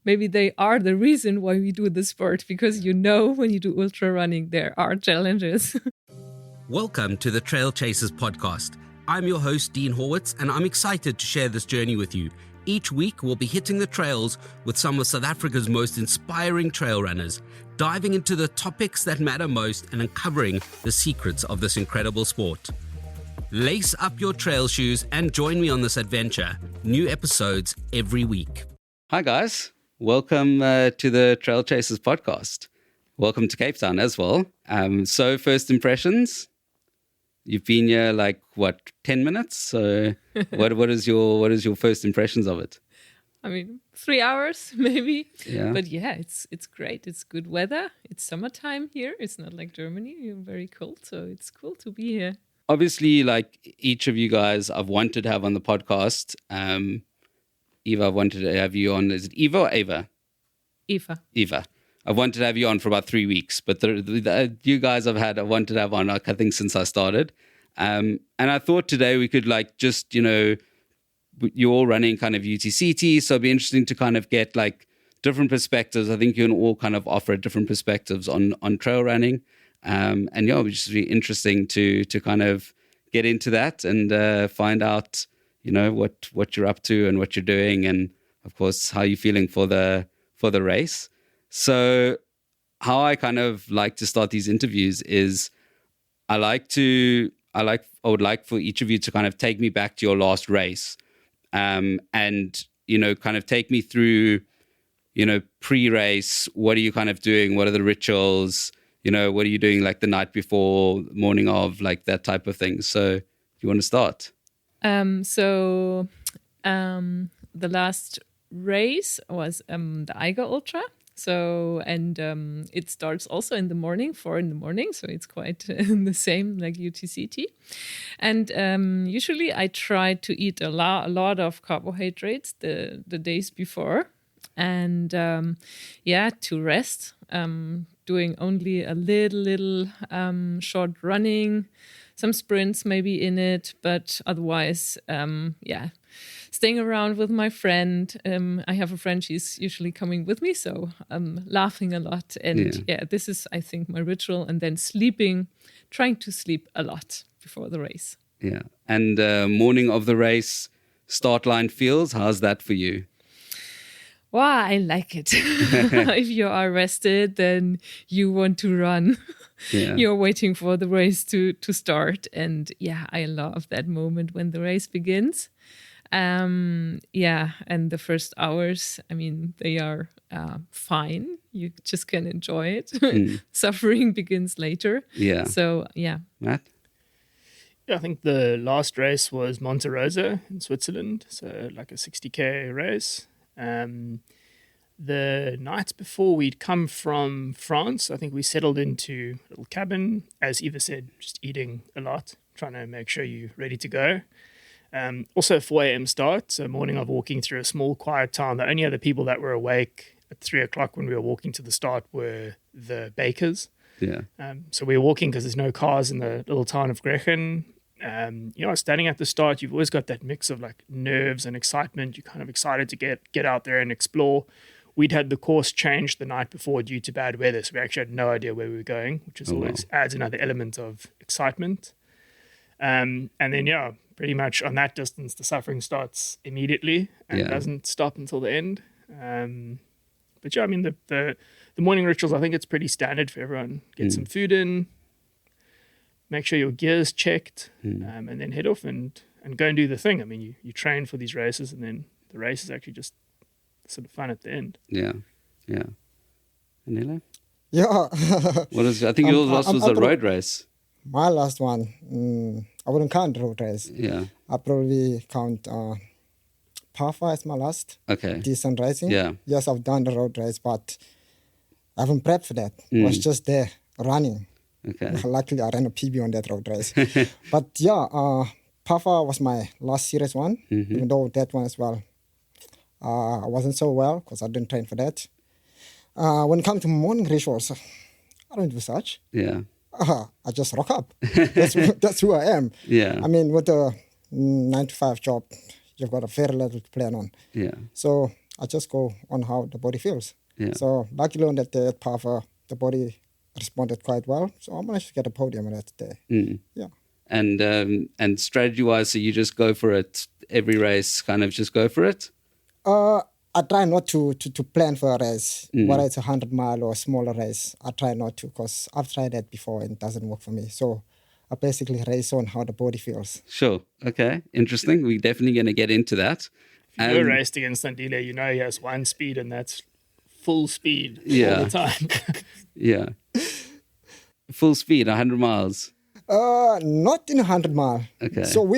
maybe they are the reason why we do the sport, because when you do ultra running, there are challenges. Welcome to the Trail Chasers podcast. I'm your host, Dean Horwitz, and I'm excited to share this journey with you. Each week, we'll be hitting the trails with some of South Africa's most inspiring trail runners, diving into the topics that matter most and uncovering the secrets of this incredible sport. Lace up your trail shoes and join me on this adventure. New episodes every week. Hi, guys. Welcome to the Trail Chasers podcast. Welcome to Cape Town as well. So first impressions? You've been here 10 minutes? So what is your first impressions of it? 3 hours maybe. Yeah. But yeah, it's great. It's good weather. It's summertime here. It's not like Germany. You're very cold, so it's cool to be here. Obviously, each of you guys I've wanted to have on the podcast. Eva, I've wanted to have you on. Is it Eva or Eva? Eva. I've wanted to have you on for about 3 weeks, but you guys I wanted to have on, I think, since I started. And I thought today we could you're all running kind of UTCT, so it'd be interesting to kind of get different perspectives. I think you can all kind of offer different perspectives on trail running. And it would just be interesting to kind of get into that and find out, what you're up to and what you're doing, and of course how you're feeling for the race. So how I kind of like to start these interviews is I would like for each of you to kind of take me back to your last race, and kind of take me through, pre-race. What are you kind of doing? What are the rituals? What are you doing the night before, morning of, that type of thing? So do you want to start? The last race was the Eiger Ultra. So, it starts also in the morning, 4 a.m. So it's quite the same like UTCT. And usually I try to eat a lot of carbohydrates the days before. And to rest, doing only a little short running, some sprints maybe in it, but otherwise, staying around with my friend. I have a friend, she's usually coming with me, so I'm laughing a lot. And this is, I think, my ritual. And then trying to sleep a lot before the race. Yeah. And morning of the race, start line feels, how's that for you? Wow, I like it. If you are rested, then you want to run. Yeah. You're waiting for the race to start. And I love that moment when the race begins. And the first hours, they are fine. You just can enjoy it. Suffering begins later. Yeah. So, Matt? Yeah, I think the last race was Monte Rosa in Switzerland. So a 60K race. The nights before we'd come from France, I think we settled into a little cabin. As Eva said, just eating a lot, trying to make sure you're ready to go. Also 4 a.m. start, so morning of walking through a small quiet town. The only other people that were awake at 3 o'clock when we were walking to the start were the bakers. Yeah. So we were walking because there's no cars in the little town of Grechen. Standing at the start, you've always got that mix of nerves and excitement. You're kind of excited to get out there and explore. We'd had the course changed the night before due to bad weather, so we actually had no idea where we were going, which is always adds another element of excitement. And then, pretty much on that distance, the suffering starts immediately and doesn't stop until the end. The morning rituals, I think it's pretty standard for everyone. Get some food in, make sure your gear's checked, and then head off and go and do the thing. You train for these races, and then the race is actually just sort of fun at the end. Yeah. Anele? Yeah. I think your last was a road race. My last one, I wouldn't count road race. Yeah. I probably count Pafa as my last. Okay. Decent racing. Yeah. Yes, I've done the road race, but I haven't prepped for that. I was just there running. Okay. Luckily, I ran a PB on that road race. But Pafa was my last serious one, even though that one as well, I wasn't so well because I didn't train for that. When it comes to morning rituals, I don't do such. Yeah. I just rock up. That's who I am. Yeah. With the 9 to 5 job, you've got a very little to plan on. Yeah. So I just go on how the body feels. Yeah. So luckily on that day at Pava, the body responded quite well. So I managed to get a podium on that day. Yeah. And strategy-wise, so you just go for it every race, kind of just go for it? I try not to plan for a race, whether it's a 100-mile or a smaller race. I try not to because I've tried that before and it doesn't work for me. So I basically race on how the body feels. Sure. Okay. Interesting. We're definitely going to get into that. If you raced against Anele, you know he has one speed and that's full speed all the time. Yeah. Full speed, 100 miles. Not in 100 mile. Okay. So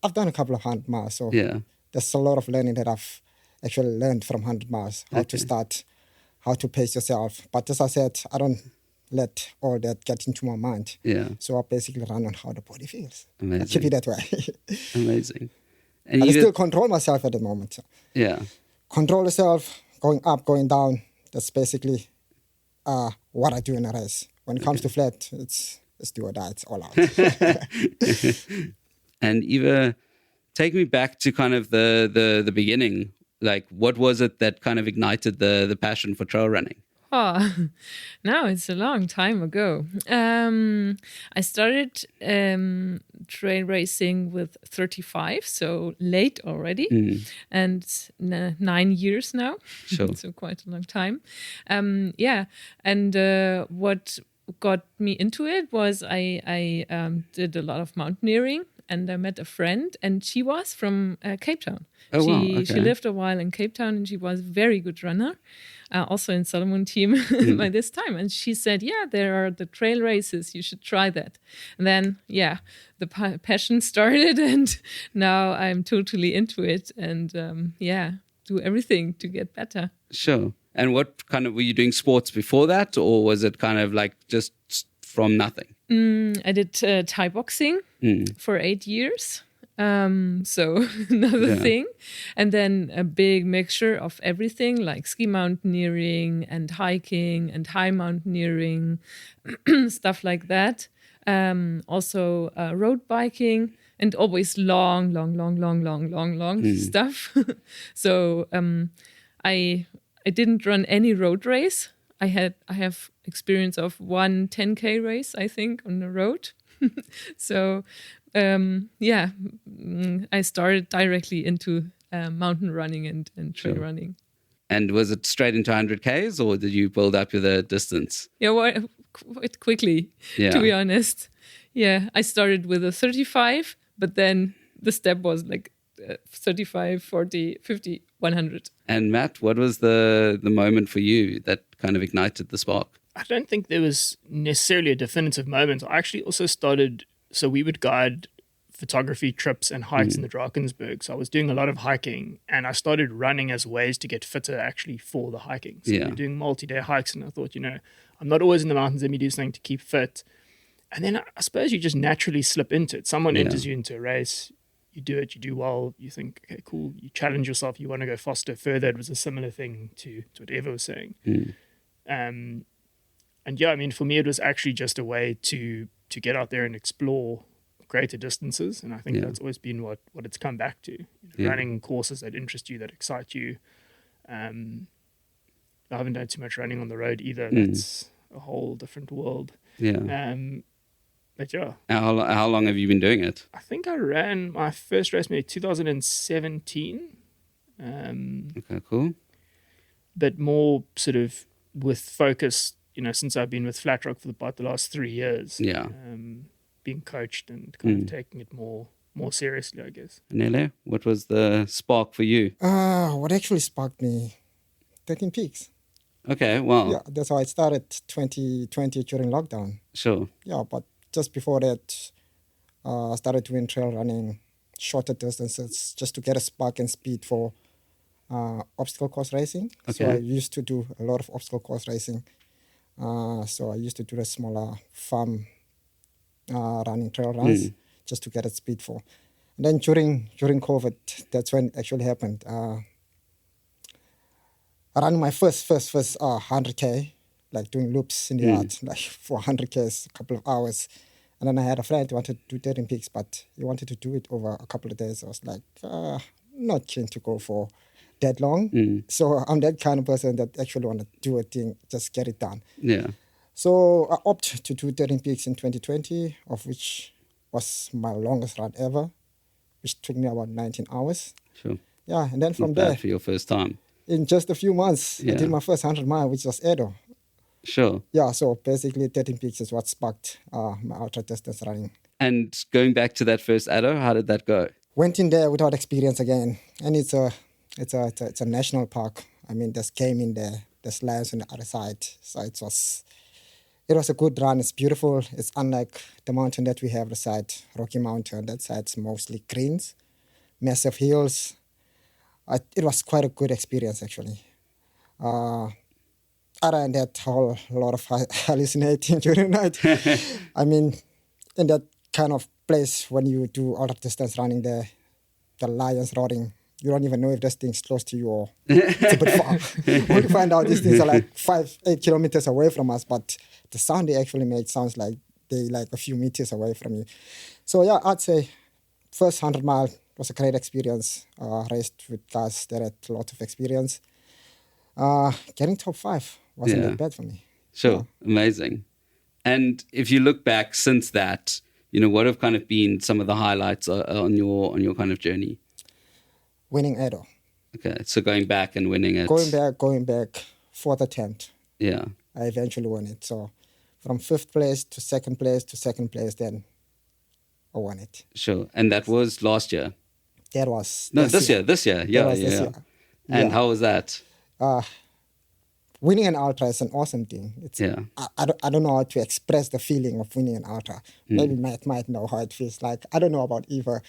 I've done a couple of 100 miles. So there's a lot of learning that I've actually learned from 100 miles, how to start, how to pace yourself. But as I said, I don't let all that get into my mind. Yeah. So I basically run on how the body feels. Amazing. I keep it that way. Amazing. And I still control myself at the moment. Yeah. Control yourself, going up, going down. That's basically what I do in a race. When it comes to flat, it's do or die. It's all out. And Eva, take me back to kind of the beginning. Like, what was it that kind of ignited the passion for trail running? Oh, now it's a long time ago. I started trail racing with 35, so late already, and 9 years now. Sure. So quite a long time. And what got me into it was I did a lot of mountaineering, and I met a friend, and she was from Cape Town. Oh, wow. Okay. She lived a while in Cape Town, and she was a very good runner, also in Solomon team by this time. And she said, yeah, there are the trail races. You should try that. And then, the passion started, and now I'm totally into it, and do everything to get better. Sure. And what kind of, were you doing sports before that, or was it kind of like just from nothing? I did Thai boxing for 8 years. So another thing. And then a big mixture of everything, like ski mountaineering and hiking and high mountaineering, stuff like that. Also road biking, and always long stuff. So I didn't run any road race. I have experience of one 10K race, I think, on the road. So I started directly into mountain running and trail running. And was it straight into 100Ks, or did you build up the distance? Yeah, well, quite quickly, to be honest. Yeah, I started with a 35, but then the step was like 35, 40, 50, 100. And Matt, what was the moment for you that kind of ignited the spark? I don't think there was necessarily a definitive moment. I actually also started, so we would guide photography trips and hikes in the Drakensberg. So I was doing a lot of hiking, and I started running as ways to get fitter actually for the hiking. So we were doing multi-day hikes, and I thought, I'm not always in the mountains, let me do something to keep fit. And then I suppose you just naturally slip into it. Someone enters you into a race, you do it, you do well, you think, okay, cool, you challenge yourself, you want to go faster, further. It was a similar thing to what Eva was saying. For me, it was actually just a way to get out there and explore greater distances. And I think that's always been what it's come back to. Running courses that interest you, that excite you. I haven't done too much running on the road either. That's a whole different world. But How long have you been doing it? I think I ran my first race maybe 2017. Okay, cool. But more sort of with focus, since I've been with Flat Rock for about the last 3 years. Being coached and kind of taking it more seriously, I guess. Anele, what was the spark for you? What actually sparked me? 13 Peaks. Okay, wow. Yeah, that's how I started 2020 during lockdown. Sure. Yeah, but just before that, I started doing trail running, shorter distances, just to get a spark and speed for obstacle course racing. Okay. So I used to do a lot of obstacle course racing. So I used to do the smaller farm running trail runs just to get a speed for. And then during COVID, that's when it actually happened. I ran my first 100K, like doing loops in the yard, like for 100Ks, a couple of hours. And then I had a friend who wanted to do 13 Peaks, but he wanted to do it over a couple of days. I was like, not keen to go for that long. So I'm that kind of person that actually want to do a thing, just get it done. Yeah. So I opted to do 13 peaks in 2020, of which was my longest run ever, which took me about 19 hours. Sure. Yeah, and then from Not there, bad for your first time. in just a few months, I Yeah. did my first 100 mile, which was Edo. Sure. Yeah, so basically 13 peaks is what sparked my ultra distance running. And going back to that first ADO, how did that go? Went in there without experience again, and it's a national park. I mean, there's game in there, there's lions on the other side, so it was a good run. It's beautiful. It's unlike the mountain that we have the side, Rocky Mountain. That side's mostly greens, massive hills. It was quite a good experience actually. Other than that, whole lot of hallucinating during the night. I mean, in that kind of place when you do ultra distance running, the lions roaring, you don't even know if this thing's close to you or it's a bit far. When you find out these things are like 5-8 kilometers away from us, but the sound they actually make sounds like they like a few meters away from you. So yeah, I'd say first 100 mile was a great experience. Raced with guys that had a lot of experience. Getting top 5 wasn't that bad for me. Sure. Yeah. Amazing. And if you look back since that, what have kind of been some of the highlights on your kind of journey? Winning Edo. Okay, so going back and winning it. Going back, 4th attempt. Yeah. I eventually won it. So from 5th place to 2nd place to 2nd place, then I won it. Sure. And that was last year? That was this year. Yeah. This year. And how was that? Winning an ultra is an awesome thing. I don't know how to express the feeling of winning an ultra. Maybe Matt might know how it feels like. I don't know about Eva.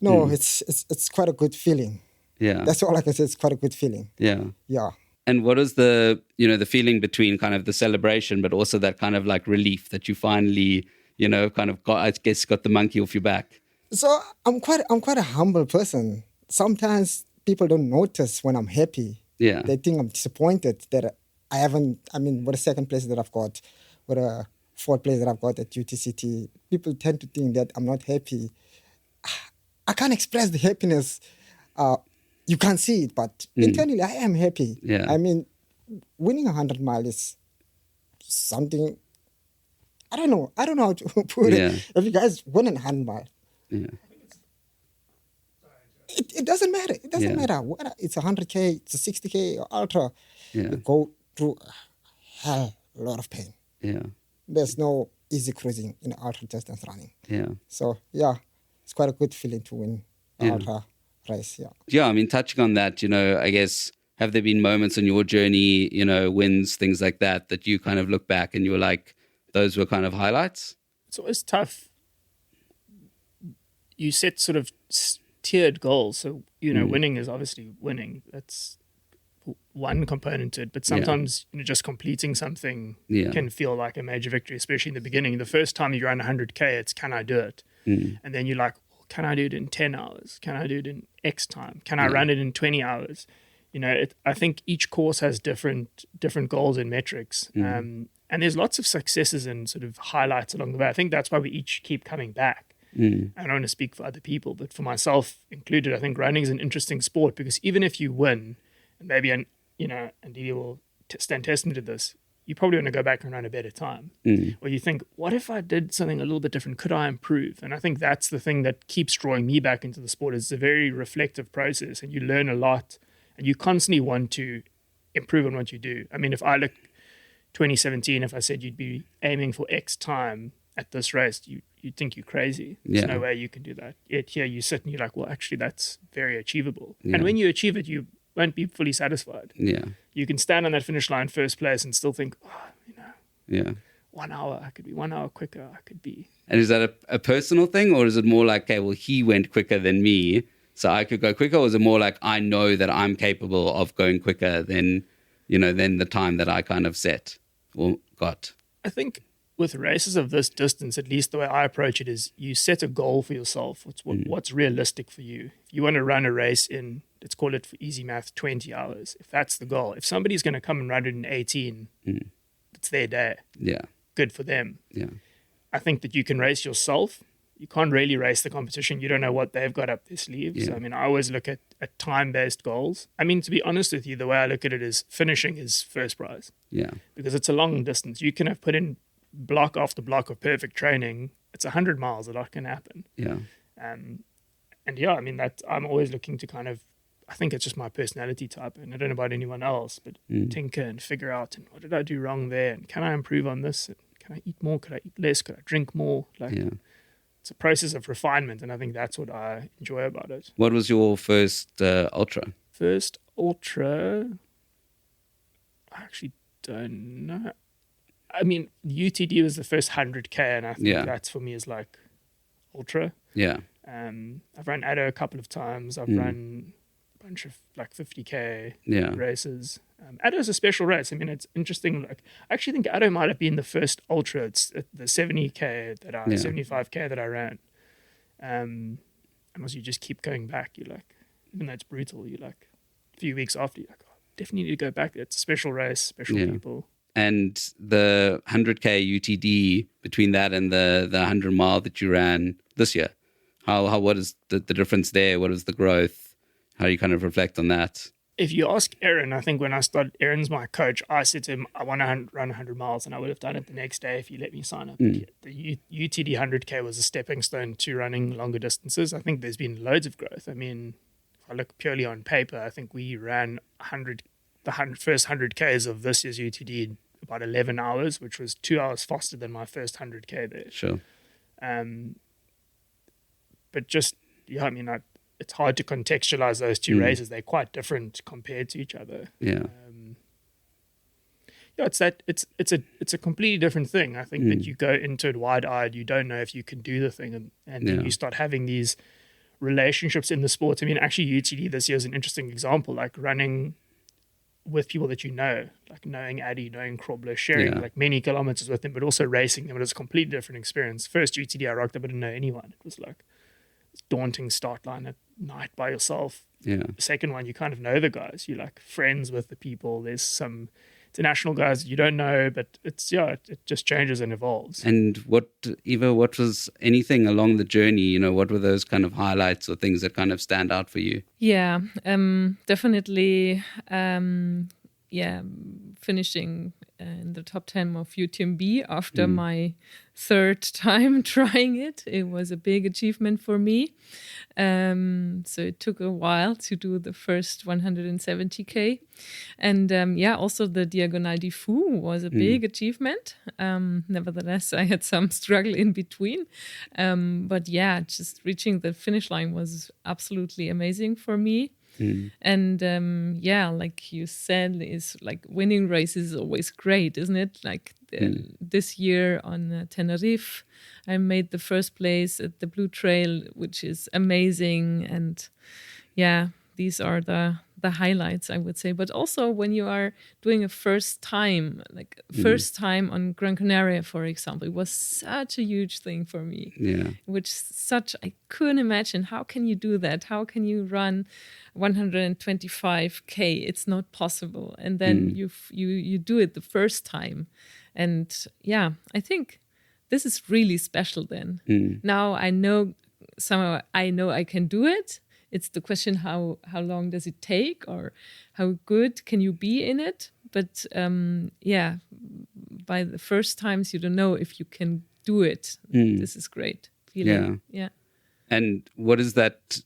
No, it's quite a good feeling. Yeah. That's all I can say. It's quite a good feeling. Yeah. Yeah. And what is the feeling between kind of the celebration, but also that kind of like relief that you finally, kind of got the monkey off your back? So I'm quite a humble person. Sometimes people don't notice when I'm happy. Yeah. They think I'm disappointed that I haven't, with the 2nd place that I've got, with the 4th place that I've got at UTCT, people tend to think that I'm not happy. I can't express the happiness. You can't see it, but internally I am happy. Yeah. Winning 100 mile is something, I don't know how to put it. If you guys win 100 mile, it doesn't matter. It doesn't matter whether it's 100K, it's a 60K or ultra. Yeah. You go through a lot of pain. Yeah. There's no easy cruising in ultra distance running. Yeah. So yeah, it's quite a good feeling to win an ultra race. Yeah. Yeah. Touching on that, I guess, have there been moments on your journey, wins, things like that you kind of look back and you were like, those were kind of highlights? It's always tough. You set sort of tiered goals. So, winning is obviously winning. That's one component to it. But sometimes just completing something can feel like a major victory, especially in the beginning. The first time you run 100K, it's can I do it? And then you're like, well, can I do it in 10 hours? Can I do it in X time? Can I run it in 20 hours? I think each course has different goals and metrics. And there's lots of successes and sort of highlights along the way. I think that's why we each keep coming back. I don't want to speak for other people, but for myself included, I think running is an interesting sport because even if you win, and maybe, and Didi will stand testament to this, you probably want to go back and run a better time. Or you think, what if I did something a little bit different? Could I improve? And I think that's the thing that keeps drawing me back into the sport. It's a very reflective process and you learn a lot and you constantly want to improve on what you do. If I look 2017, if I said you'd be aiming for X time at this race, you'd think you're crazy. There's no way you can do that. Yet here you sit and you're like, well, actually, that's very achievable. And when you achieve it, you won't be fully satisfied. Yeah. You can stand on that finish line first place and still think, 1 hour, I could be 1 hour quicker, I could be. And is that a personal thing or is it more like, okay, well, he went quicker than me, so I could go quicker? Or is it more like I know that I'm capable of going quicker than the time that I kind of set or got? I think with races of this distance, at least the way I approach it is you set a goal for yourself. What's realistic for you. If you want to run a race in, let's call it for easy math, 20 hours, if that's the goal. If somebody's going to come and run it in 18, it's their day. Yeah. Good for them. Yeah. I think that you can race yourself you can't really race the competition. You don't know what they've got up their sleeves. Yeah. I mean, I always look at time-based goals. I mean, to be honest with you, the way I look at it is finishing is first prize. Yeah. Because it's a long distance. You can have put in block after block of perfect training. It's 100 miles. A lot can happen. Yeah. And yeah, I mean, that I'm always looking to kind of, I think it's just my personality type, and I don't know about anyone else, but tinker and figure out, and what did I do wrong there, and can I improve on this, and can I eat more, could I eat less, could I drink more, it's a process of refinement, and I think that's what I enjoy about it. What was your first ultra? First ultra, I actually don't know. I mean, UTD was the first 100K, and I think that's for me is like ultra. Yeah. I've run Addo a couple of times. I've run a bunch of like 50K races. Addo is a special race. I mean, it's interesting. Like, I actually think Addo might have been the first ultra. It's the 70K 75K that I ran. And as you just keep going back, you're like, even though it's brutal, you're like, a few weeks after, you're like, oh, definitely need to go back. It's a special race, special people. And the 100K UTD, between that and the 100 mile that you ran this year, what is the difference there? What is the growth? How do you kind of reflect on that? If you ask Aaron, I think when I started, Aaron's my coach, I said to him, I want to run 100 miles, and I would have done it the next day if you let me sign up. The UTD 100K was a stepping stone to running longer distances. I think there's been loads of growth. I mean, if I look purely on paper, I think we ran first 100Ks of this year's UTD in about 11 hours, which was 2 hours faster than my first 100K there. Sure. But just, I mean, it's hard to contextualize those two races. They're quite different compared to each other. Yeah. It's a completely different thing. I think that you go into it wide-eyed. You don't know if you can do the thing, and then you start having these relationships in the sport. I mean, actually, UTD this year is an interesting example. Like running with people that you know, like knowing Addy, knowing Krobler, sharing like many kilometers with them, but also racing them. It was a completely different experience. First UTD I rocked, I didn't know anyone. It was like this daunting start line at night by yourself. Yeah. The second one, you kind of know the guys. You're like friends with the people. There's some international guys you don't know, but it's it just changes and evolves. And Eva, what was anything along the journey? What were those kind of highlights or things that kind of stand out for you? Yeah, definitely. Finishing in the top 10 of UTMB after my third time trying it. It was a big achievement for me. So it took a while to do the first 170K. And also the Diagonale du Fou was a big achievement. Nevertheless, I had some struggle in between. But just reaching the finish line was absolutely amazing for me. And like you said, is like winning races is always great, isn't it? Like this year on Tenerife, I made the first place at the Blue Trail, which is amazing. And these are the highlights, I would say. But also when you are doing a first time on Gran Canaria, for example, it was such a huge thing for me. Yeah. I couldn't imagine, how can you do that? How can you run 125K? It's not possible. And then you do it the first time. And I think this is really special then. Now I know I can do it. It's the question, how long does it take, or how good can you be in it? But by the first times, you don't know if you can do it. This is great feeling. Yeah. And what is that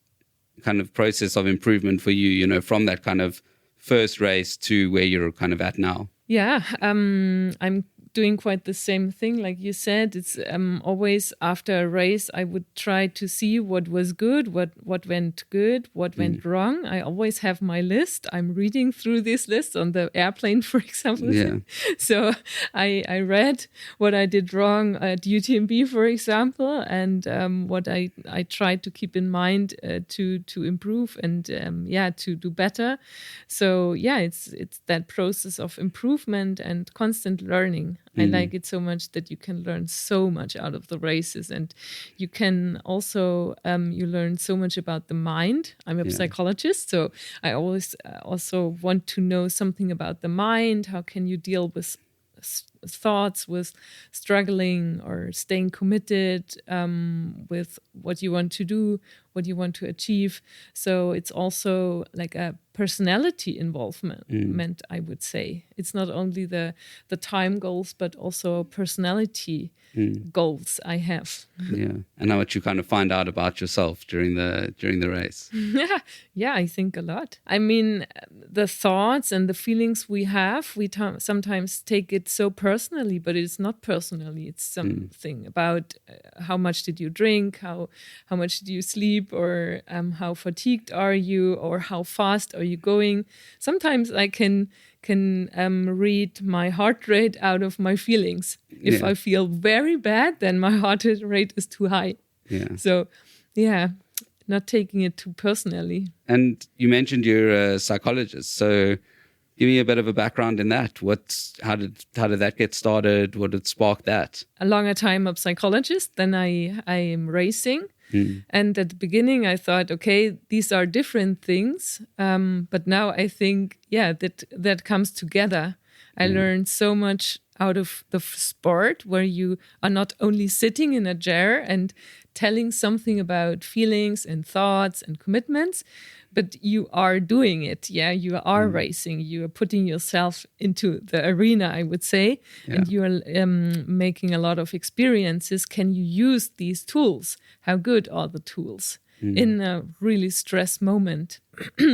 kind of process of improvement for you, from that kind of first race to where you're kind of at now? Yeah, I'm doing quite the same thing, like you said. It's always after a race, I would try to see what was good, what went good, what went wrong. I always have my list. I'm reading through this list on the airplane, for example. Yeah. So I read what I did wrong at UTMB, for example, and what I tried to keep in mind to improve and to do better. So it's that process of improvement and constant learning. I like it so much that you can learn so much out of the races, and you can also you learn so much about the mind. I'm a psychologist, so I always also want to know something about the mind. How can you deal with thoughts, with struggling or staying committed with what you want to do, what you want to achieve. So it's also like a personality involvement, I would say. It's not only the time goals, but also personality goals I have. Yeah, and what you kind of find out about yourself during the race. Yeah, I think a lot. I mean, the thoughts and the feelings we have, we sometimes take it so personally, but it's not personally. It's something about how much did you drink, how much did you sleep, or how fatigued are you, or how fast are you going. Sometimes I can read my heart rate out of my feelings. If I feel very bad, then my heart rate is too high. Yeah. So, yeah, not taking it too personally. And you mentioned you're a psychologist, so give me a bit of a background in that. How did that get started? What did spark that? A longer time of psychologist, then I am racing. And at the beginning, I thought, okay, these are different things. But now I think, that comes together. I learned so much out of the sport, where you are not only sitting in a chair and telling something about feelings and thoughts and commitments, but you are doing it. Yeah, you are racing. You are putting yourself into the arena, I would say, and you are making a lot of experiences. Can you use these tools? How good are the tools in a really stress moment?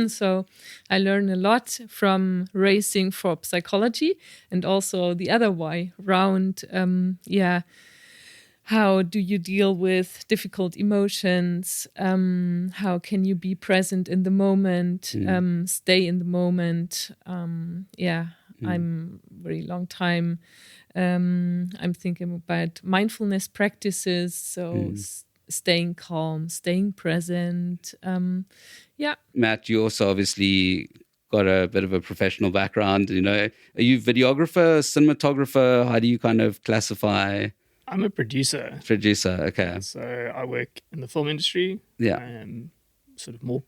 So I learned a lot from racing for psychology, and also the other way round. How do you deal with difficult emotions? How can you be present in the moment, stay in the moment? I'm very long time. I'm thinking about mindfulness practices. So staying calm, staying present. Matt, you also obviously got a bit of a professional background. You know, are you videographer, cinematographer? How do you kind of classify? I'm a producer. Okay. So I work in the film industry. Yeah. Sort of more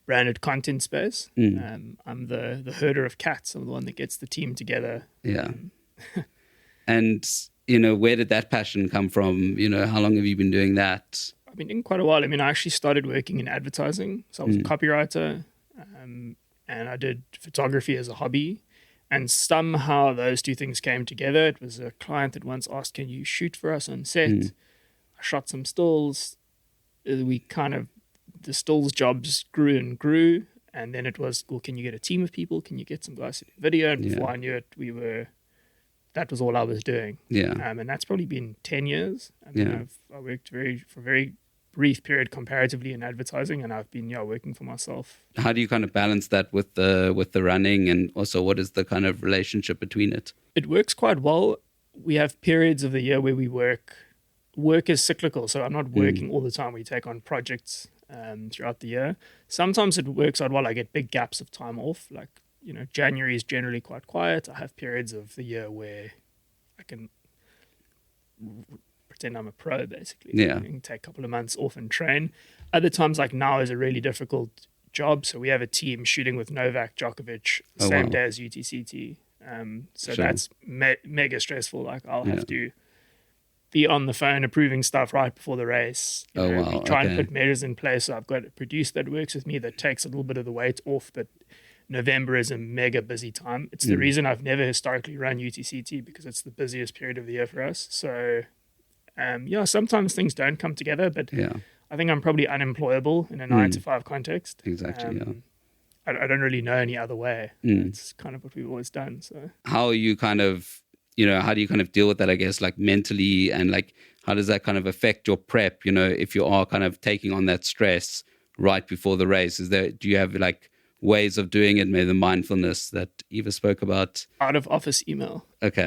branded content space. I'm the herder of cats. I'm the one that gets the team together. Yeah. And, you know, where did that passion come from? You know, how long have you been doing that? I've been doing quite a while. I mean, I actually started working in advertising. So I was a copywriter, and I did photography as a hobby. And somehow those two things came together. It was a client that once asked, can you shoot for us on set? I shot some stills. The stills jobs grew and grew. And then it was, well, can you get a team of people? Can you get some guys to do video? And before I knew it, that was all I was doing. Yeah. And that's probably been 10 years. I mean, I worked for a very brief period comparatively in advertising, and I've been working for myself. How do you kind of balance that with the running, and also what is the kind of relationship between it? It works quite well. We have periods of the year where we work is cyclical, so I'm not working all the time. We take on projects throughout the year. Sometimes it works out well. I get big gaps of time off, like, you know, January is generally quite quiet. I have periods of the year where I can pretend I'm a pro, basically. Yeah. I can take a couple of months off and train. Other times, like now, is a really difficult job. So we have a team shooting with Novak Djokovic same day as UTCT. That's mega stressful. Like I'll have to be on the phone approving stuff right before the race. We try and put measures in place. So I've got a producer that works with me that takes a little bit of the weight off, but November is a mega busy time. It's the reason I've never historically run UTCT, because it's the busiest period of the year for us. So, sometimes things don't come together, but I think I'm probably unemployable in a 9-to-5 context. Exactly, I don't really know any other way. It's kind of what we've always done. So, how are you kind of, how do you kind of deal with that, I guess, like mentally, and like, how does that kind of affect your prep, if you are kind of taking on that stress right before the race? Do you have like ways of doing it, maybe the mindfulness that Eva spoke about? Out of office email. Okay.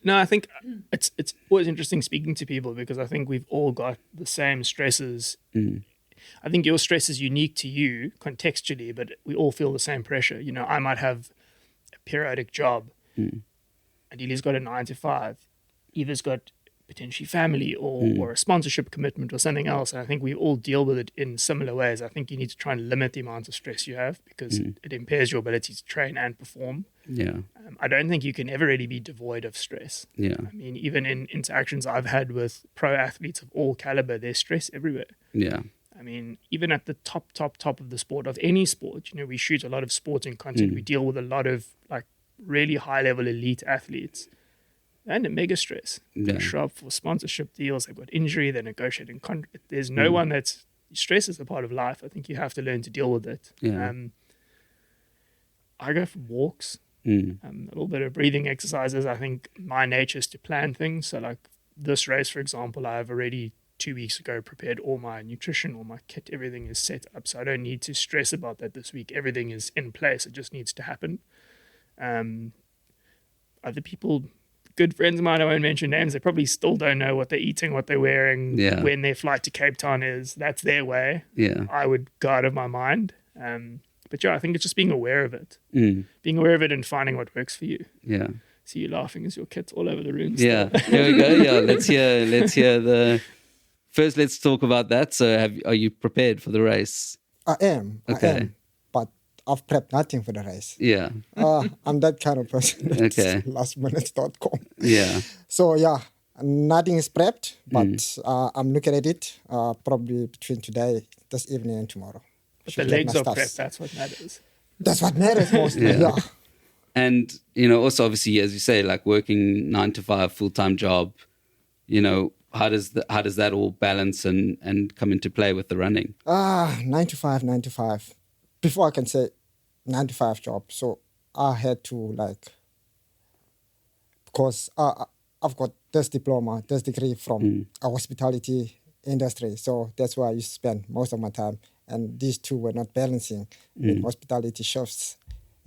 No, I think it's always interesting speaking to people, because I think we've all got the same stresses. I think your stress is unique to you contextually, but we all feel the same pressure. I might have a periodic job. Adeli's got a 9-to-5. Eva's got potentially family or a sponsorship commitment or something else. And I think we all deal with it in similar ways. I think you need to try and limit the amount of stress you have because it impairs your ability to train and perform. Yeah. I don't think you can ever really be devoid of stress. Yeah. I mean, even in interactions I've had with pro athletes of all caliber, there's stress everywhere. Yeah. I mean, even at the top of the sport, of any sport, you know, we shoot a lot of sporting content. We deal with a lot of like really high level elite athletes. And mega stress. Yeah. They show up for sponsorship deals. They've got injury. They're negotiating contract. There's no one that's stress is a part of life. I think you have to learn to deal with it. Yeah. I go for walks, a little bit of breathing exercises. I think my nature is to plan things. So like this race, for example, I've already 2 weeks ago prepared all my nutrition, all my kit. Everything is set up. So I don't need to stress about that this week. Everything is in place. It just needs to happen. Other people, good friends of mine, I won't mention names, they probably still don't know what they're eating, what they're wearing, when their flight to Cape Town is. That's their way. Yeah. I would go out of my mind. But yeah, I think it's just being aware of it. Being aware of it and finding what works for you. Yeah. See you laughing as your kit's all over the room. Yeah. Here we go. Yeah. Let's hear the... First, let's talk about that. So are you prepared for the race? I am. Okay. I am. But I've prepped nothing for the race. Yeah. I'm that kind of person. Okay. Lastminute.com. Yeah. So yeah, nothing is prepped, but I'm looking at it probably between today, this evening, and tomorrow. But the legs are prepped. That's what matters. That's what matters mostly. Yeah. And, you know, also obviously, as you say, like working 9 to 5 full-time job, you know, how does that all balance and come into play with the running? 9 to 5. Before I can say 9 to 5 job, so I had to because I've got this diploma, this degree from a hospitality industry, so that's where I used to spend most of my time. And these two were not balancing. Hospitality shifts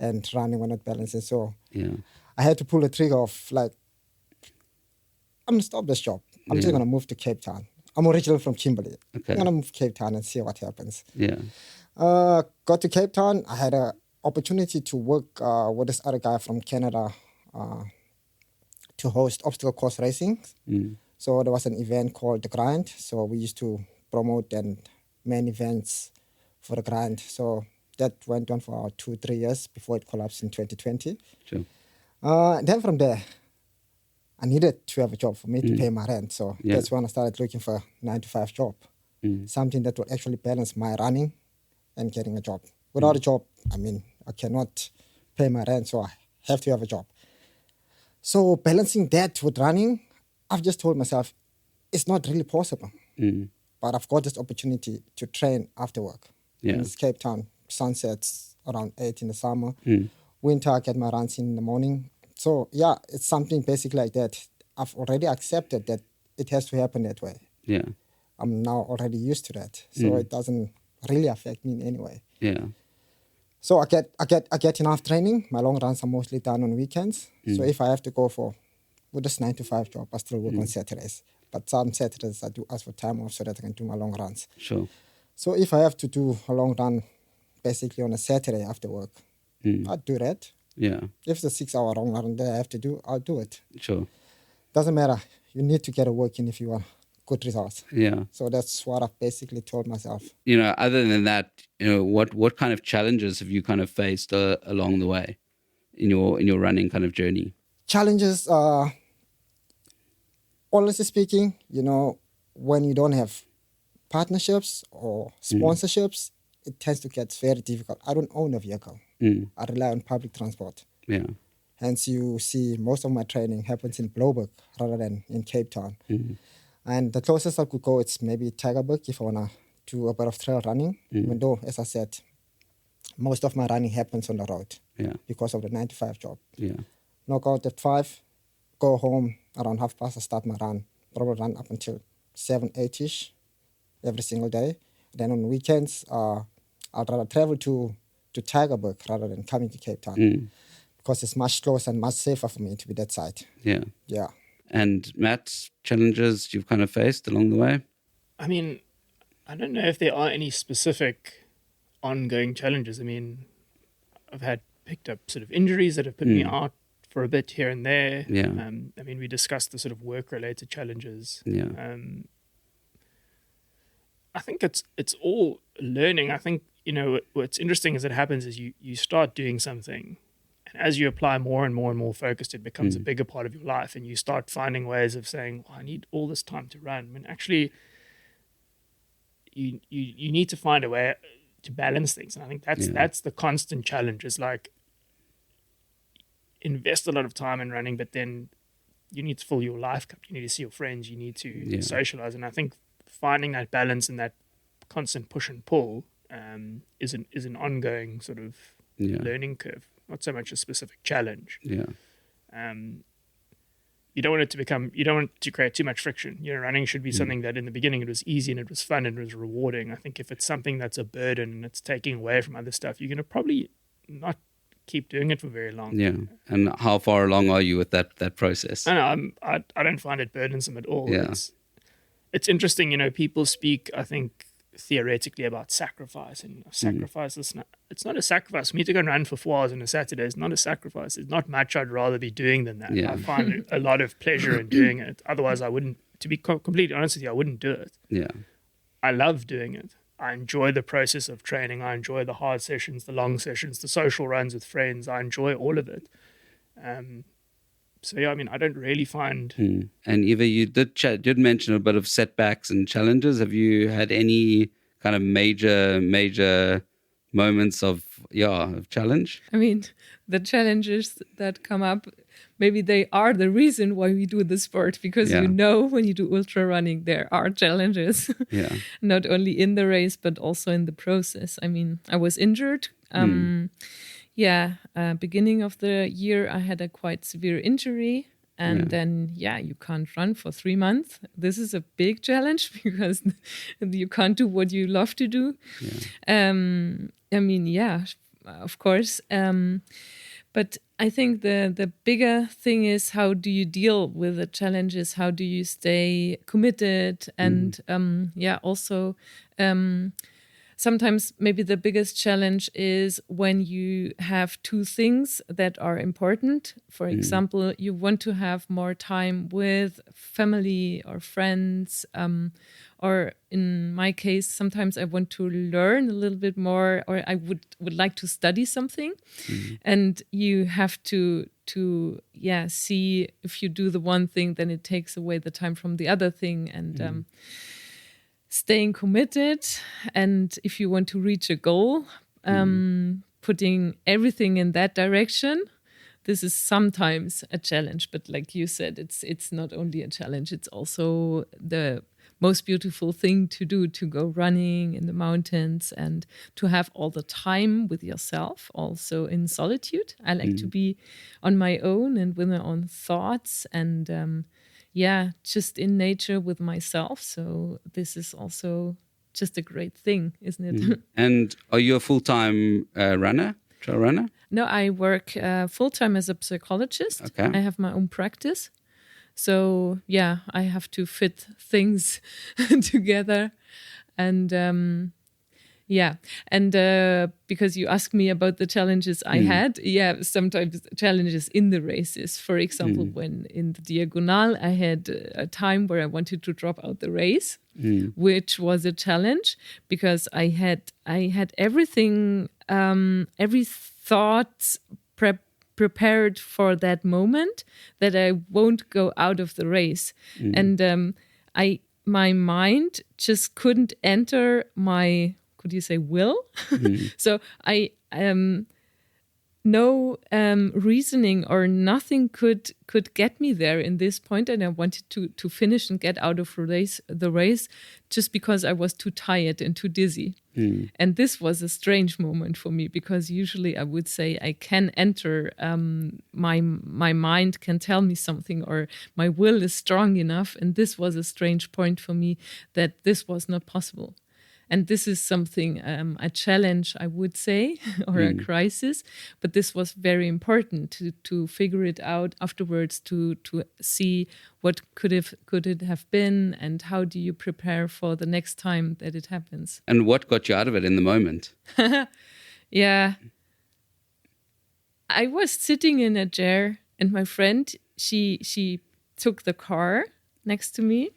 and running were not balancing, so I had to pull the trigger of I'm gonna stop this job. I'm just going to move to Cape Town. I'm originally from Kimberley. Okay. I'm going to move to Cape Town and see what happens. Yeah. Got to Cape Town. I had an opportunity to work with this other guy from Canada to host obstacle course racing. So there was an event called The Grind. So we used to promote and man events for The Grind. So that went on for 2-3 years before it collapsed in 2020. Sure. Then from there, I needed to have a job for me to pay my rent. So that's when I started looking for a 9 to 5 job. Something that would actually balance my running and getting a job. Without a job, I mean, I cannot pay my rent, so I have to have a job. So balancing that with running, I've just told myself, it's not really possible. But I've got this opportunity to train after work. In Cape Town, sunsets around 8 in the summer. Winter, I get my runs in the morning. So, yeah, it's something basically like that. I've already accepted that it has to happen that way. Yeah. I'm now already used to that. So it doesn't really affect me in any way. Yeah. So I get enough training. My long runs are mostly done on weekends. So if I have to go with this 9 to 5 job, I still work on Saturdays. But some Saturdays I do ask for time off so that I can do my long runs. Sure. So if I have to do a long run basically on a Saturday after work, I'd do that. Yeah. If it's a 6-hour long run that I have to do, I'll do it. Sure. Doesn't matter. You need to get a work in if you want good results. Yeah. So that's what I've basically told myself. You know, other than that, you know, what kind of challenges have you kind of faced along the way in your running kind of journey? Challenges, honestly speaking, you know, when you don't have partnerships or sponsorships, it tends to get very difficult. I don't own a vehicle. I rely on public transport. Yeah. Hence, you see most of my training happens in Bouch rather than in Cape Town. And the closest I could go, it's maybe Tygerberg if I want to do a bit of trail running. Even though, as I said, most of my running happens on the road because of the 9 to 5 job. Yeah. Knock out at 5, go home around 5:30, I start my run. Probably run up until 7, 8-ish every single day. Then on weekends, I'd rather travel to Tygerberg rather than coming to Cape Town because it's much closer and much safer for me to be that side. Yeah. Yeah. And Matt, challenges you've kind of faced along the way? I mean, I don't know if there are any specific ongoing challenges. I mean, I've picked up sort of injuries that have put me out for a bit here and there. Yeah. I mean, we discussed the sort of work-related challenges. Yeah. I think it's all learning. I think, what's interesting as it happens is you start doing something, and as you apply more and more and more focused, it becomes a bigger part of your life, and you start finding ways of saying, I need all this time to run. When actually you need to find a way to balance things. And I think that's the constant challenge, is like, invest a lot of time in running, but then you need to fill your life cup. You need to see your friends. You need to socialize. And I think finding that balance and that constant push and pull is an ongoing sort of learning curve, not so much a specific challenge. Yeah. You don't want it to create too much friction. Running should be something that in the beginning it was easy and it was fun and it was rewarding. I think if it's something that's a burden and it's taking away from other stuff, you're going to probably not keep doing it for very long. Yeah. And how far along are you with that process? I don't find it burdensome at all. Yeah. It's interesting, people speak, I think, theoretically about sacrifice, and sacrifice it's not a sacrifice. For me to go and run for 4 hours on a Saturday is not a sacrifice. There's not much I'd rather be doing than that. Yeah. I find a lot of pleasure in doing it. Otherwise, I wouldn't, to be completely honest with you, I wouldn't do it. Yeah. I love doing it. I enjoy the process of training. I enjoy the hard sessions, the long sessions, the social runs with friends. I enjoy all of it. So yeah, I mean, I don't really find. And Eva, you did mention a bit of setbacks and challenges. Have you had any kind of major moments of challenge? I mean, the challenges that come up, maybe they are the reason why we do the sport, because when you do ultra running, there are challenges. Yeah. Not only in the race, but also in the process. I mean, I was injured. Beginning of the year, I had a quite severe injury. And then, you can't run for 3 months. This is a big challenge because you can't do what you love to do. Yeah. Of course. But I think the bigger thing is, how do you deal with the challenges? How do you stay committed? And also sometimes maybe the biggest challenge is when you have 2 things that are important. For example, you want to have more time with family or friends, or in my case, sometimes I want to learn a little bit more, or I would like to study something. And you have to see, if you do the one thing, then it takes away the time from the other thing. And staying committed, and if you want to reach a goal, putting everything in that direction, this is sometimes a challenge. But like you said, it's not only a challenge, it's also the most beautiful thing to do, to go running in the mountains and to have all the time with yourself, also in solitude. I like to be on my own and with my own thoughts, and just in nature with myself. So this is also just a great thing, isn't it? And are you a full-time trail runner? No, I work full-time as a psychologist. Okay. I have my own practice. So I have to fit things together. And because you asked me about the challenges I had, sometimes challenges in the races. For example, when in the Diagonal, I had a time where I wanted to drop out the race, which was a challenge because I had everything, every thought prepared for that moment, that I won't go out of the race. And my mind just couldn't enter my, could you say, will? So I no reasoning or nothing could get me there in this point, and I wanted to finish and get out of the race just because I was too tired and too dizzy. And this was a strange moment for me, because usually I would say I can enter, my mind can tell me something, or my will is strong enough, and this was a strange point for me, that this was not possible. And this is something, a challenge, I would say, or a crisis. But this was very important to figure it out afterwards, to see what could it have been, and how do you prepare for the next time that it happens. And what got you out of it in the moment? I was sitting in a chair And my friend, she took the car next to me,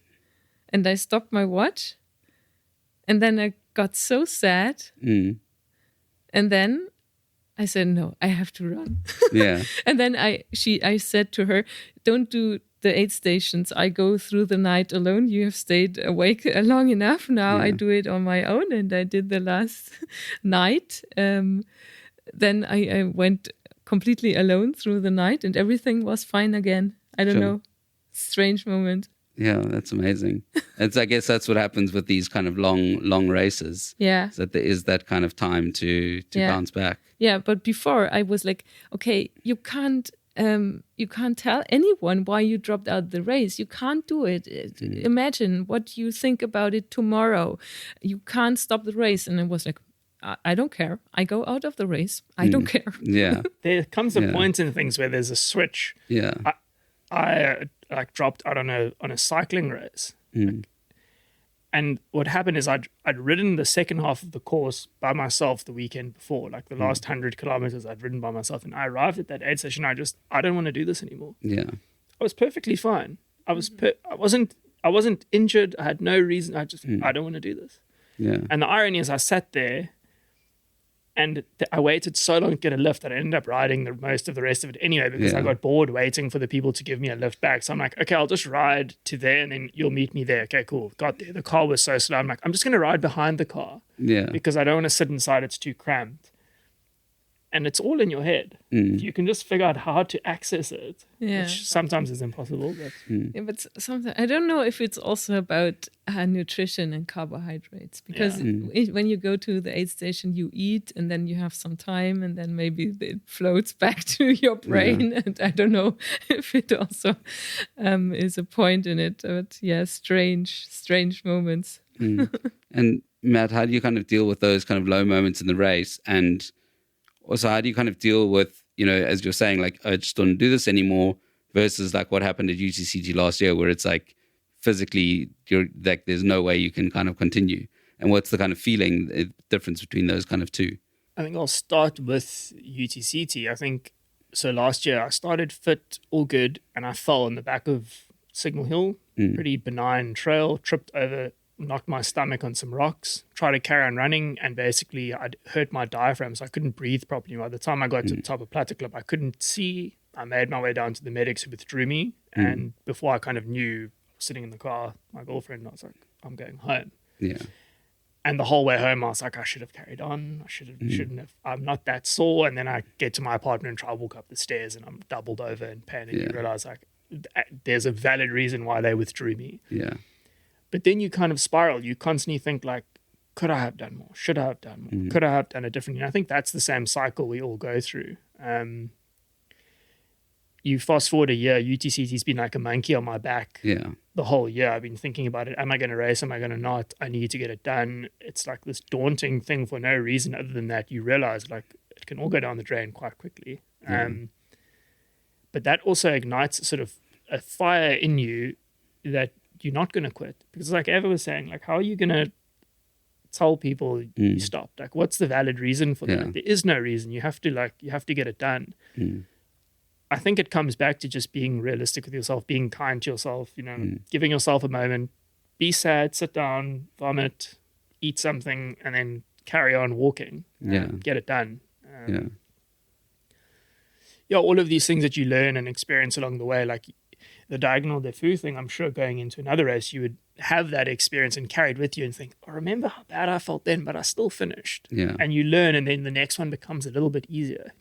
and I stopped my watch. And then I got so sad. And then I said, no, I have to run. Yeah. And then I said to her, don't do the 8 stations. I go through the night alone. You have stayed awake long enough. Now I do it on my own. And I did the last night. Then I went completely alone through the night, and everything was fine again. I don't know. Strange moment. Yeah, that's amazing. I guess that's what happens with these kind of long races. Yeah. Is that there is that kind of time to bounce back. Yeah, but before I was like, okay, you can't tell anyone why you dropped out the race. You can't do it. Imagine what you think about it tomorrow. You can't stop the race. And I was like, I don't care. I go out of the race. I don't care. Yeah. There comes a point in things where there's a switch. Yeah. I dropped out on a cycling race. And what happened is I'd ridden the second half of the course by myself the weekend before, like the last 100 kilometers I'd ridden by myself. And I arrived at that aid station. I don't want to do this anymore. Yeah. I was perfectly fine. I wasn't injured. I had no reason. I don't want to do this. Yeah. And the irony is I sat there and I waited so long to get a lift that I ended up riding most of the rest of it anyway, because I got bored waiting for the people to give me a lift back. So I'm like, okay, I'll just ride to there and then you'll meet me there. Okay, cool. Got there. The car was so slow. I'm like, I'm just going to ride behind the car because I don't want to sit inside. It's too cramped. And it's all in your head. You can just figure out how to access it, which sometimes is impossible. But sometimes I don't know if it's also about nutrition and carbohydrates, because when you go to the aid station, you eat and then you have some time and then maybe it floats back to your brain. And I don't know if it also is a point in it. But strange moments. And Matt, how do you kind of deal with those kind of low moments in the race? And also, how do you kind of deal with, as you're saying, like, I just don't do this anymore, versus like what happened at UTCT last year, where it's like physically you're like, there's no way you can kind of continue. And what's the kind of feeling difference between those kind of two? I think I'll start with UTCT. I think, so last year I started fit, all good, and I fell on the back of Signal Hill, pretty benign trail, tripped over, knocked my stomach on some rocks, tried to carry on running, and basically I'd hurt my diaphragm, so I couldn't breathe properly. By the time I got to the top of Platte Club, I couldn't see. I made my way down to the medics who withdrew me, and before I kind of knew, sitting in the car, my girlfriend, I was like, I'm going home. Yeah. And the whole way home, I was like, I should have carried on. I shouldn't have. I'm not that sore. And then I get to my apartment and try to walk up the stairs, and I'm doubled over in pain, and you realize like there's a valid reason why they withdrew me. Yeah. But then you kind of spiral. You constantly think like, could I have done more? Should I have done more? Could I have done it differently? And I think that's the same cycle we all go through. You fast forward a year, UTCT's been like a monkey on my back. Yeah. The whole year I've been thinking about it. Am I going to race? Am I going to not? I need to get it done. It's like this daunting thing for no reason other than that you realize like it can all go down the drain quite quickly. But that also ignites sort of a fire in you that you're not going to quit, because like Eva was saying, like, how are you going to tell people you stopped? Like, what's the valid reason for that? There is no reason. You have to get it done. I think it comes back to just being realistic with yourself, being kind to yourself, giving yourself a moment, be sad, sit down, vomit, eat something, and then carry on walking. Get it done. All of these things that you learn and experience along the way, like the diagonal defu thing, I'm sure going into another race, you would have that experience and carry it with you and think, oh, remember how bad I felt then, but I still finished. Yeah. And you learn, and then the next one becomes a little bit easier.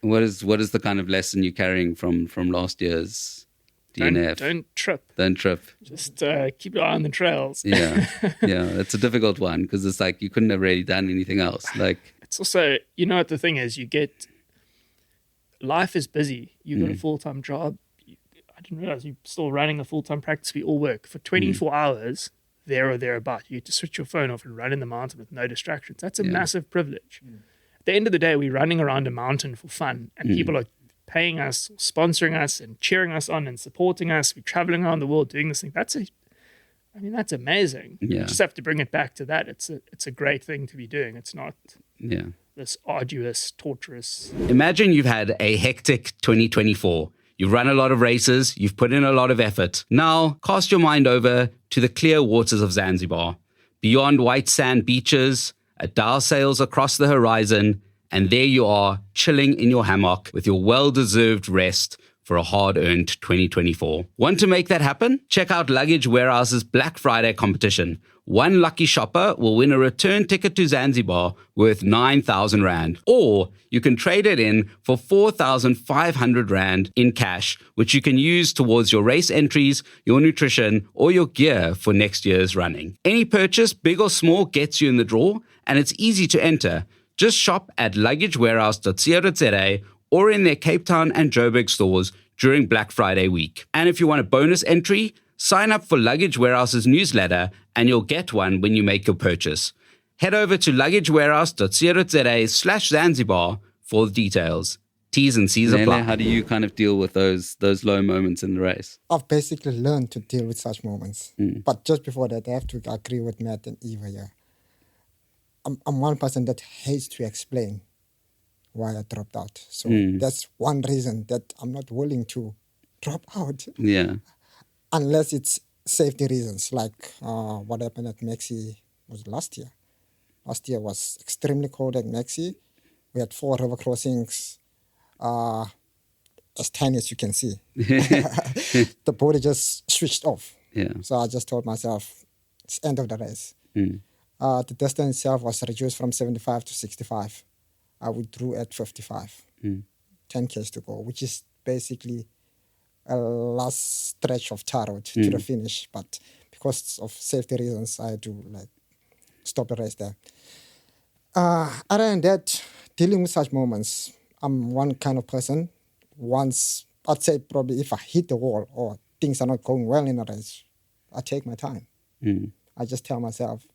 What is the kind of lesson you're carrying from last year's DNF? Don't trip. Don't trip. Just keep your eye on the trails. Yeah. It's a difficult one, because it's like you couldn't have really done anything else. Like, it's also, what the thing is, life is busy. You've got a full-time job. I didn't realize you're still running a full-time practice. We all work for 24 hours, there or thereabout. You get to switch your phone off and run in the mountain with no distractions. That's a massive privilege. At the end of the day, we're running around a mountain for fun, and people are paying us, sponsoring us, and cheering us on and supporting us. We're traveling around the world doing this thing. That's amazing. You just have to bring it back to that. It's a great thing to be doing. It's not this arduous, torturous. Imagine you've had a hectic 2024. You've run a lot of races, you've put in a lot of effort. Now, cast your mind over to the clear waters of Zanzibar. Beyond white sand beaches, a dial sails across the horizon, and there you are, chilling in your hammock with your well-deserved rest for a hard-earned 2024. Want to make that happen? Check out Luggage Warehouse's Black Friday competition. One lucky shopper will win a return ticket to Zanzibar worth 9,000 Rand. Or you can trade it in for 4,500 Rand in cash, which you can use towards your race entries, your nutrition, or your gear for next year's running. Any purchase, big or small, gets you in the draw, and it's easy to enter. Just shop at luggagewarehouse.co.za or in their Cape Town and Joburg stores during Black Friday week. And if you want a bonus entry, sign up for Luggage Warehouse's newsletter and you'll get one when you make your purchase. Head over to luggagewarehouse.co.za/Zanzibar for the details. T's and C's apply. How do you kind of deal with those low moments in the race? I've basically learned to deal with such moments. But just before that, I have to agree with Matt and Eva here. I'm one person that hates to explain why I dropped out. So that's one reason that I'm not willing to drop out. Yeah. Unless it's safety reasons, like what happened at Maxi was last year. Last year was extremely cold at Maxi. We had 4 river crossings, as tiny as you can see. The body just switched off. Yeah. So I just told myself, it's end of the race. The distance itself was reduced from 75 to 65. I withdrew at 55. 10 Ks to go, which is basically a last stretch of tar road to the finish. But because of safety reasons, I had to stop the race there. Other than that, dealing with such moments, I'm one kind of person. Once, I'd say probably if I hit the wall or things are not going well in a race, I take my time. I just tell myself,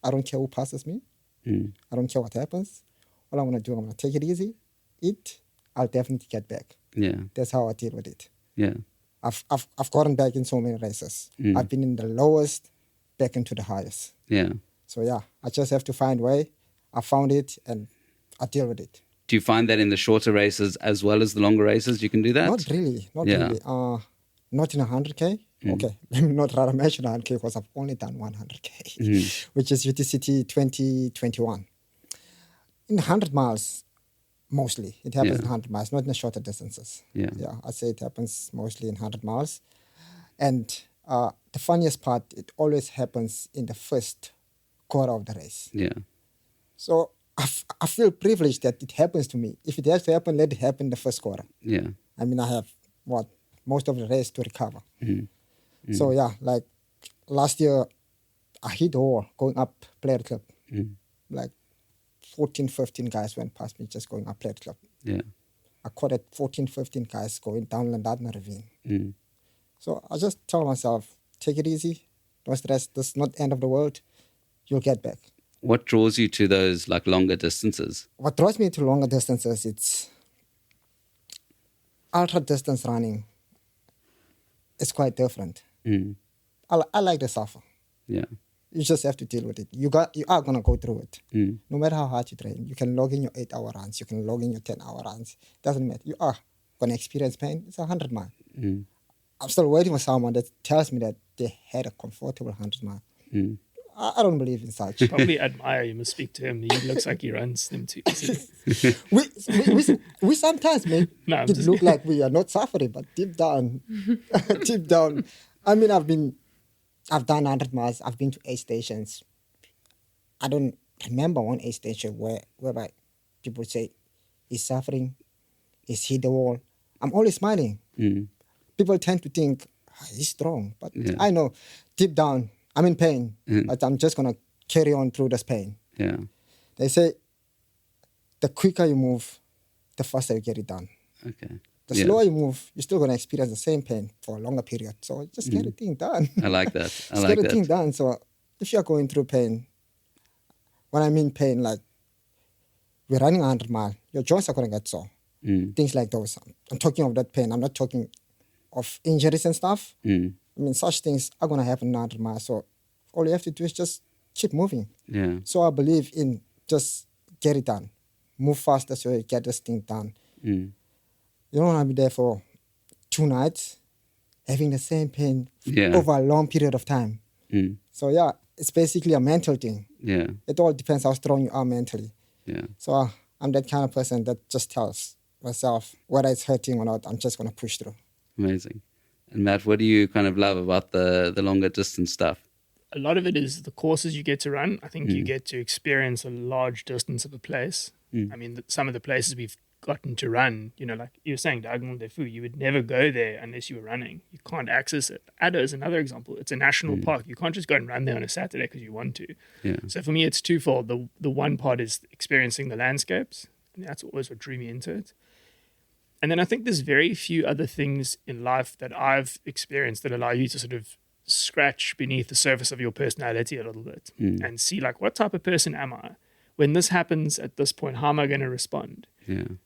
I don't care who passes me. I don't care what happens. All I'm going to do, I'm going to take it easy, eat, I'll definitely get back. Yeah. That's how I deal with it. Yeah. I've gotten back in so many races. I've been in the lowest, back into the highest. Yeah. So yeah, I just have to find a way. I found it and I deal with it. Do you find that in the shorter races as well as the longer races you can do that? Not really. Not in 100K. Okay, let me not rather mention 100K because I've only done 100K, which is UTCT 2021. In 100 miles, mostly. It happens in 100 miles, not in the shorter distances. Yeah. I'd say it happens mostly in 100 miles. And the funniest part, it always happens in the first quarter of the race. Yeah. So I feel privileged that it happens to me. If it has to happen, let it happen in the first quarter. Yeah. I mean, I have, most of the race to recover. So yeah, like last year, I hit the wall going up Player Club. Like 14, 15 guys went past me just going up Player Club. Yeah. I caught at 14, 15 guys going down Landadna Ravine. So I just tell myself, take it easy. Don't stress. This is not the end of the world. You'll get back. What draws you to those longer distances? What draws me to longer distances, it's ultra distance running. It's quite different. I like the suffer. Yeah. You just have to deal with it. You are going to go through it. No matter how hard you train. You can log in your 8-hour runs. You can log in your 10-hour runs. Doesn't matter. You are going to experience pain. It's 100 mile. I'm still waiting for someone that tells me that they had a comfortable 100 mile. I don't believe in such. Probably admire. You must speak to him. He looks like he runs them too easily. we sometimes make it look like we are not suffering, but deep down, I mean, I've done 100 miles. I've been to 8 stations. I don't remember one 8 station whereby people say, he's suffering, he's hit the wall. I'm always smiling. People tend to think, he's strong. But I know, deep down, I'm in pain. But I'm just going to carry on through this pain. Yeah. They say, the quicker you move, the faster you get it done. Okay. The slower you move, you're still going to experience the same pain for a longer period. So just get the thing done. I like that. Get the thing done. So if you're going through pain, when I mean pain, like we're running 100 miles, your joints are going to get sore. Things like those. I'm talking of that pain. I'm not talking of injuries and stuff. I mean, such things are going to happen in 100 miles. So all you have to do is just keep moving. Yeah. So I believe in just get it done. move faster so you get this thing done. Mm. You don't want to be there for 2 nights having the same pain Yeah. over a long period of time. Mm. So yeah, it's basically a mental thing. Yeah. It all depends how strong you are mentally. Yeah. So I'm that kind of person that just tells myself whether it's hurting or not, I'm just going to push through. Amazing. And Matt, what do you kind of love about the longer distance stuff? A lot of it is the courses you get to run. I think you get to experience a large distance of a place. I mean, some of the places we've gotten to run, you know, like you were saying, Dagon Defu, you would never go there unless you were running. You can't access it. Adda is another example. It's a national park. You can't just go and run there on a Saturday because you want to. Yeah. So for me, it's twofold. The one part is experiencing the landscapes. And that's always what drew me into it. And then I think there's very few other things in life that I've experienced that allow you to sort of scratch beneath the surface of your personality a little bit and see, like, what type of person am I? When this happens at this point, how am I going to respond? Yeah.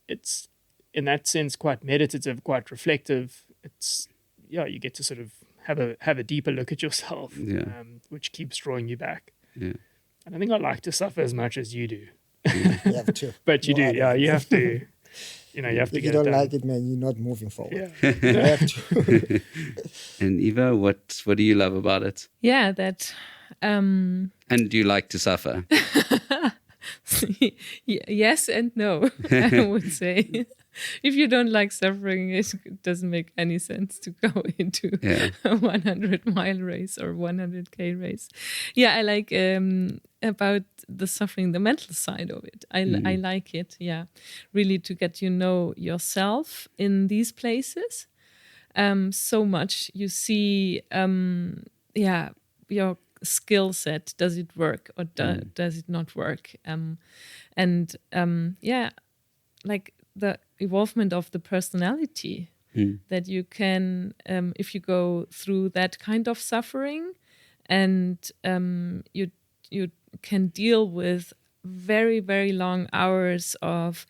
It's, in that sense, quite meditative, quite reflective. It's, yeah, you get to sort of have a deeper look at yourself, which keeps drawing you back. Yeah. And I think I like to suffer as much as you do. You have to. But you do, yeah. You have to, you know, you have to If get you it don't done. like it, man, you're not moving forward. Yeah. You have to. And Eva, what do you love about it? Yeah, that. And do you like to suffer? Yes and no, I would say. If you don't like suffering, it doesn't make any sense to go into a 100-mile race or 100K race. Yeah, I like about the suffering, the mental side of it. I like it, really to get to know yourself in these places so much. You see, your skill set, does it work or does it not work? Like the evolvement of the personality that you can, if you go through that kind of suffering, and you can deal with very, very long hours of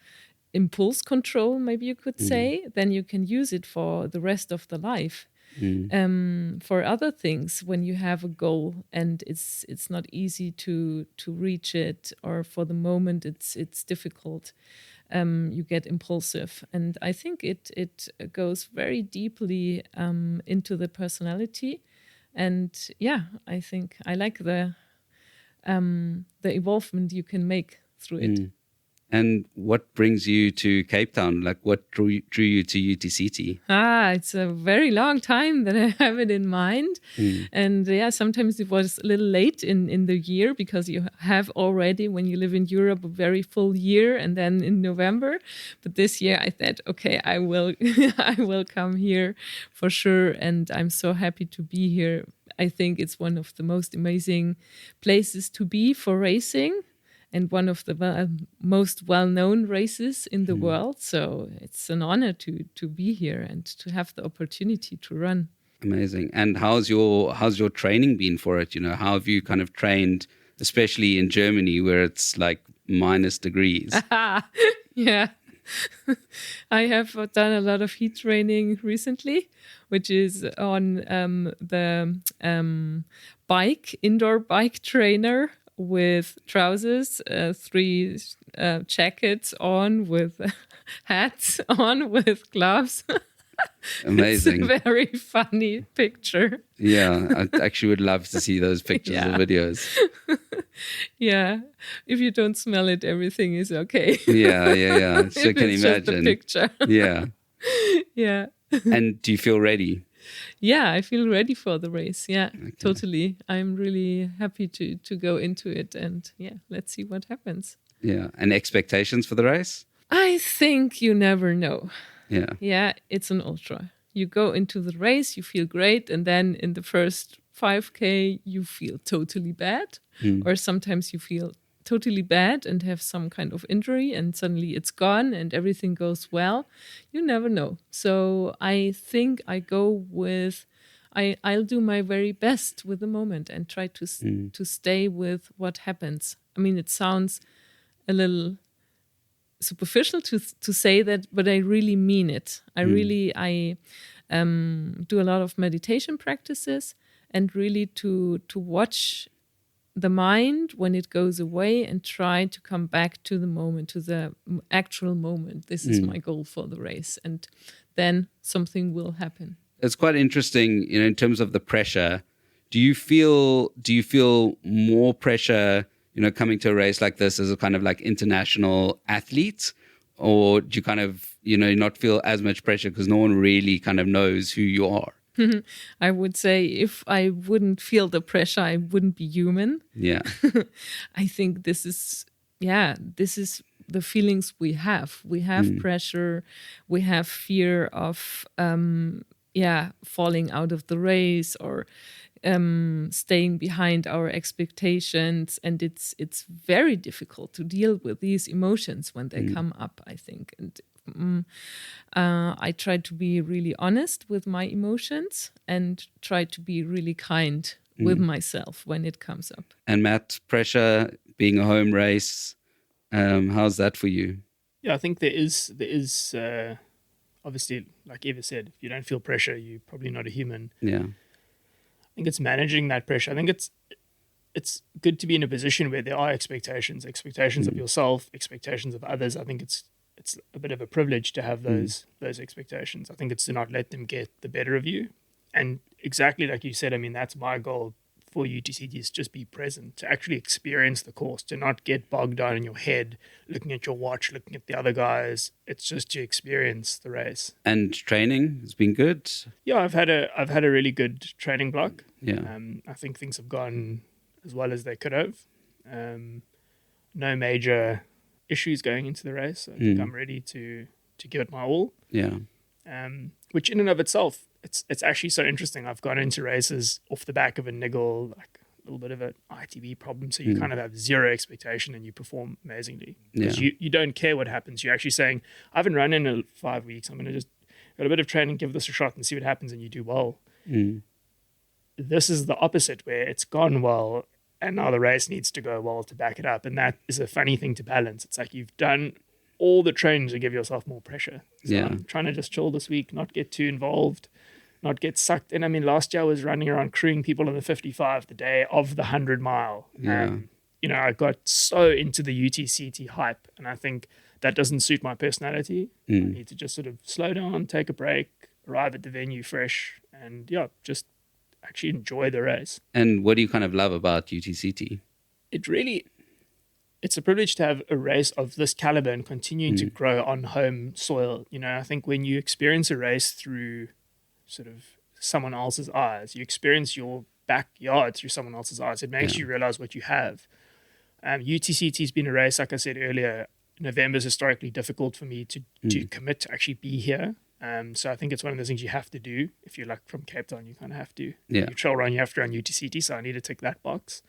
impulse control, maybe you could say, then you can use it for the rest of the life. For other things, when you have a goal and it's not easy to reach it, or for the moment it's difficult, you get impulsive. And I think it goes very deeply into the personality. And I think I like the evolvement you can make through it. And what brings you to Cape Town? Like, what drew you to UTCT? It's a very long time that I have it in mind. And sometimes it was a little late in the year, because you have already, when you live in Europe, a very full year, and then in November. But this year I thought, okay, I will I will come here for sure. And I'm so happy to be here. I think it's one of the most amazing places to be for racing, and one of the most well-known races in the world. So it's an honor to be here and to have the opportunity to run. Amazing. And how's your training been for it? You know, how have you kind of trained, especially in Germany where it's like minus degrees? Yeah. I have done a lot of heat training recently, which is on the indoor bike trainer, with trousers, 3 jackets on, with hats on, with gloves. Amazing. It's a very funny picture. Yeah, I actually would love to see those pictures or videos. Yeah, if you don't smell it, everything is okay. Yeah. So If can it's imagine. just a picture. Yeah. Yeah. And do you feel ready? Yeah, I feel ready for the race. Yeah, totally. I'm really happy to go into it, and let's see what happens. Yeah. And expectations for the race? I think you never know. Yeah. Yeah, it's an ultra. You go into the race, you feel great, and then in the first 5K, you feel totally bad. Or sometimes you feel totally bad and have some kind of injury, and suddenly it's gone and everything goes well. You never know. So I think I go with, I'll do my very best with the moment and try to stay with what happens. I mean, it sounds a little superficial to say that, but I really mean it. I do a lot of meditation practices, and really to watch the mind, when it goes away, and try to come back to the moment, to the actual moment. This is my goal for the race. And then something will happen. It's quite interesting, in terms of the pressure. Do you feel more pressure, coming to a race like this as a kind of like international athlete? Or do you kind of, not feel as much pressure because no one really kind of knows who you are? I would say if I wouldn't feel the pressure, I wouldn't be human. Yeah. I think this is the feelings we have. We have pressure. We have fear of, falling out of the race or staying behind our expectations. And it's very difficult to deal with these emotions when they come up, I think. And I try to be really honest with my emotions and try to be really kind with myself when it comes up. And Matt, pressure being a home race, how's that for you? Yeah, I think there is obviously, like Eva said, if you don't feel pressure, you're probably not a human. Yeah. I think it's managing that pressure. I think it's good to be in a position where there are expectations of yourself, expectations of others. I think it's a bit of a privilege to have those expectations. I think it's to not let them get the better of you. And exactly like you said, I mean, that's my goal for UTCT, is just be present, to actually experience the course, to not get bogged down in your head, looking at your watch, looking at the other guys. It's just to experience the race. And training has been good? Yeah, I've had a really good training block. Yeah. I think things have gone as well as they could have. No major issues going into the race. I think I'm ready to give it my all. Yeah. Which in and of itself, it's actually so interesting. I've gone into races off the back of a niggle, like a little bit of an ITB problem. So you kind of have zero expectation and you perform amazingly. Because you don't care what happens. You're actually saying, I haven't run in 5 weeks. I'm going to just got a bit of training, give this a shot and see what happens, and you do well. This is the opposite, where it's gone well and now the race needs to go well to back it up. And that is a funny thing to balance. It's like you've done all the training to give yourself more pressure. So I'm trying to just chill this week, not get too involved, not get sucked in. I mean, last year I was running around crewing people on the 55 the day of the 100 mile. I got so into the UTCT hype, and I think that doesn't suit my personality. I need to just sort of slow down, take a break, arrive at the venue fresh, and just actually enjoy the race. And what do you kind of love about UTCT? It's a privilege to have a race of this caliber and continuing to grow on home soil. I think when you experience a race through sort of someone else's eyes, you experience your backyard through someone else's eyes, it makes you realize what you have. UTCT has been a race, like I said earlier, November is historically difficult for me to commit to actually be here. So I think it's one of those things you have to do. If you're like from Cape Town, you kind of have to. You trail run, you have to run UTCT, so I need to tick that box.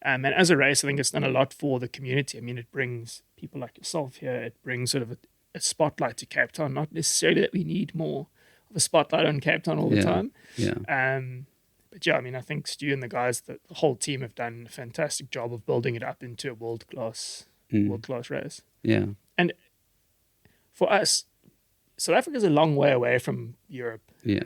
And as a race, I think it's done a lot for the community. I mean, it brings people like yourself here. It brings sort of a spotlight to Cape Town. Not necessarily that we need more of a spotlight on Cape Town all the time. But I mean, I think Stu and the guys, the whole team have done a fantastic job of building it up into a world-class race. Yeah. And for us, South Africa is a long way away from Europe,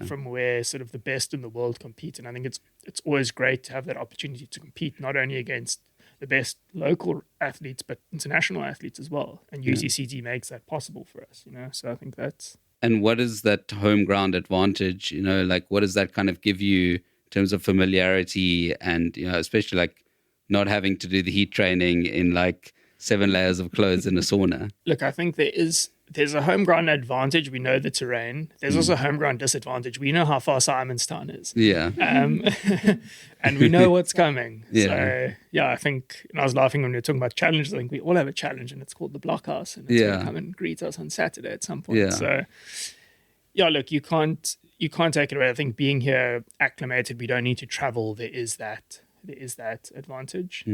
from where sort of the best in the world compete. And I think it's always great to have that opportunity to compete not only against the best local athletes, but international athletes as well. And UTCT makes that possible for us, So I think that's... And what is that home ground advantage? Like what does that kind of give you in terms of familiarity and, especially like not having to do the heat training in like 7 layers of clothes in a sauna? Look, I think there's a home ground advantage. We know the terrain. There's also a home ground disadvantage. We know how far Simonstown is. Yeah. And we know what's coming. So, I think, and I was laughing when we were talking about challenges. I think we all have a challenge, and it's called the Blockhouse. And it's going to come and greet us on Saturday at some point. Yeah. So, look, you can't take it away. I think being here acclimated, we don't need to travel. There is that advantage.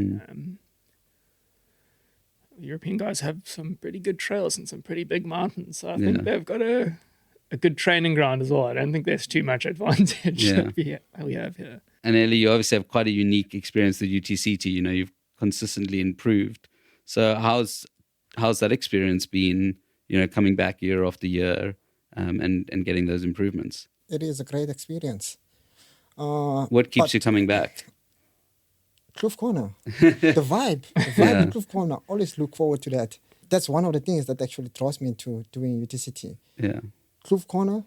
European guys have some pretty good trails and some pretty big mountains. So I think they've got a good training ground as well. I don't think there's too much advantage that we have here. And Anele, you obviously have quite a unique experience with UTCT. You've consistently improved. So how's that experience been, coming back year after year and getting those improvements? It is a great experience. What keeps you coming back? Kloof Corner. The vibe in Kloof Corner. Always look forward to that. That's one of the things that actually draws me into doing UTCT. Yeah. Kloof Corner,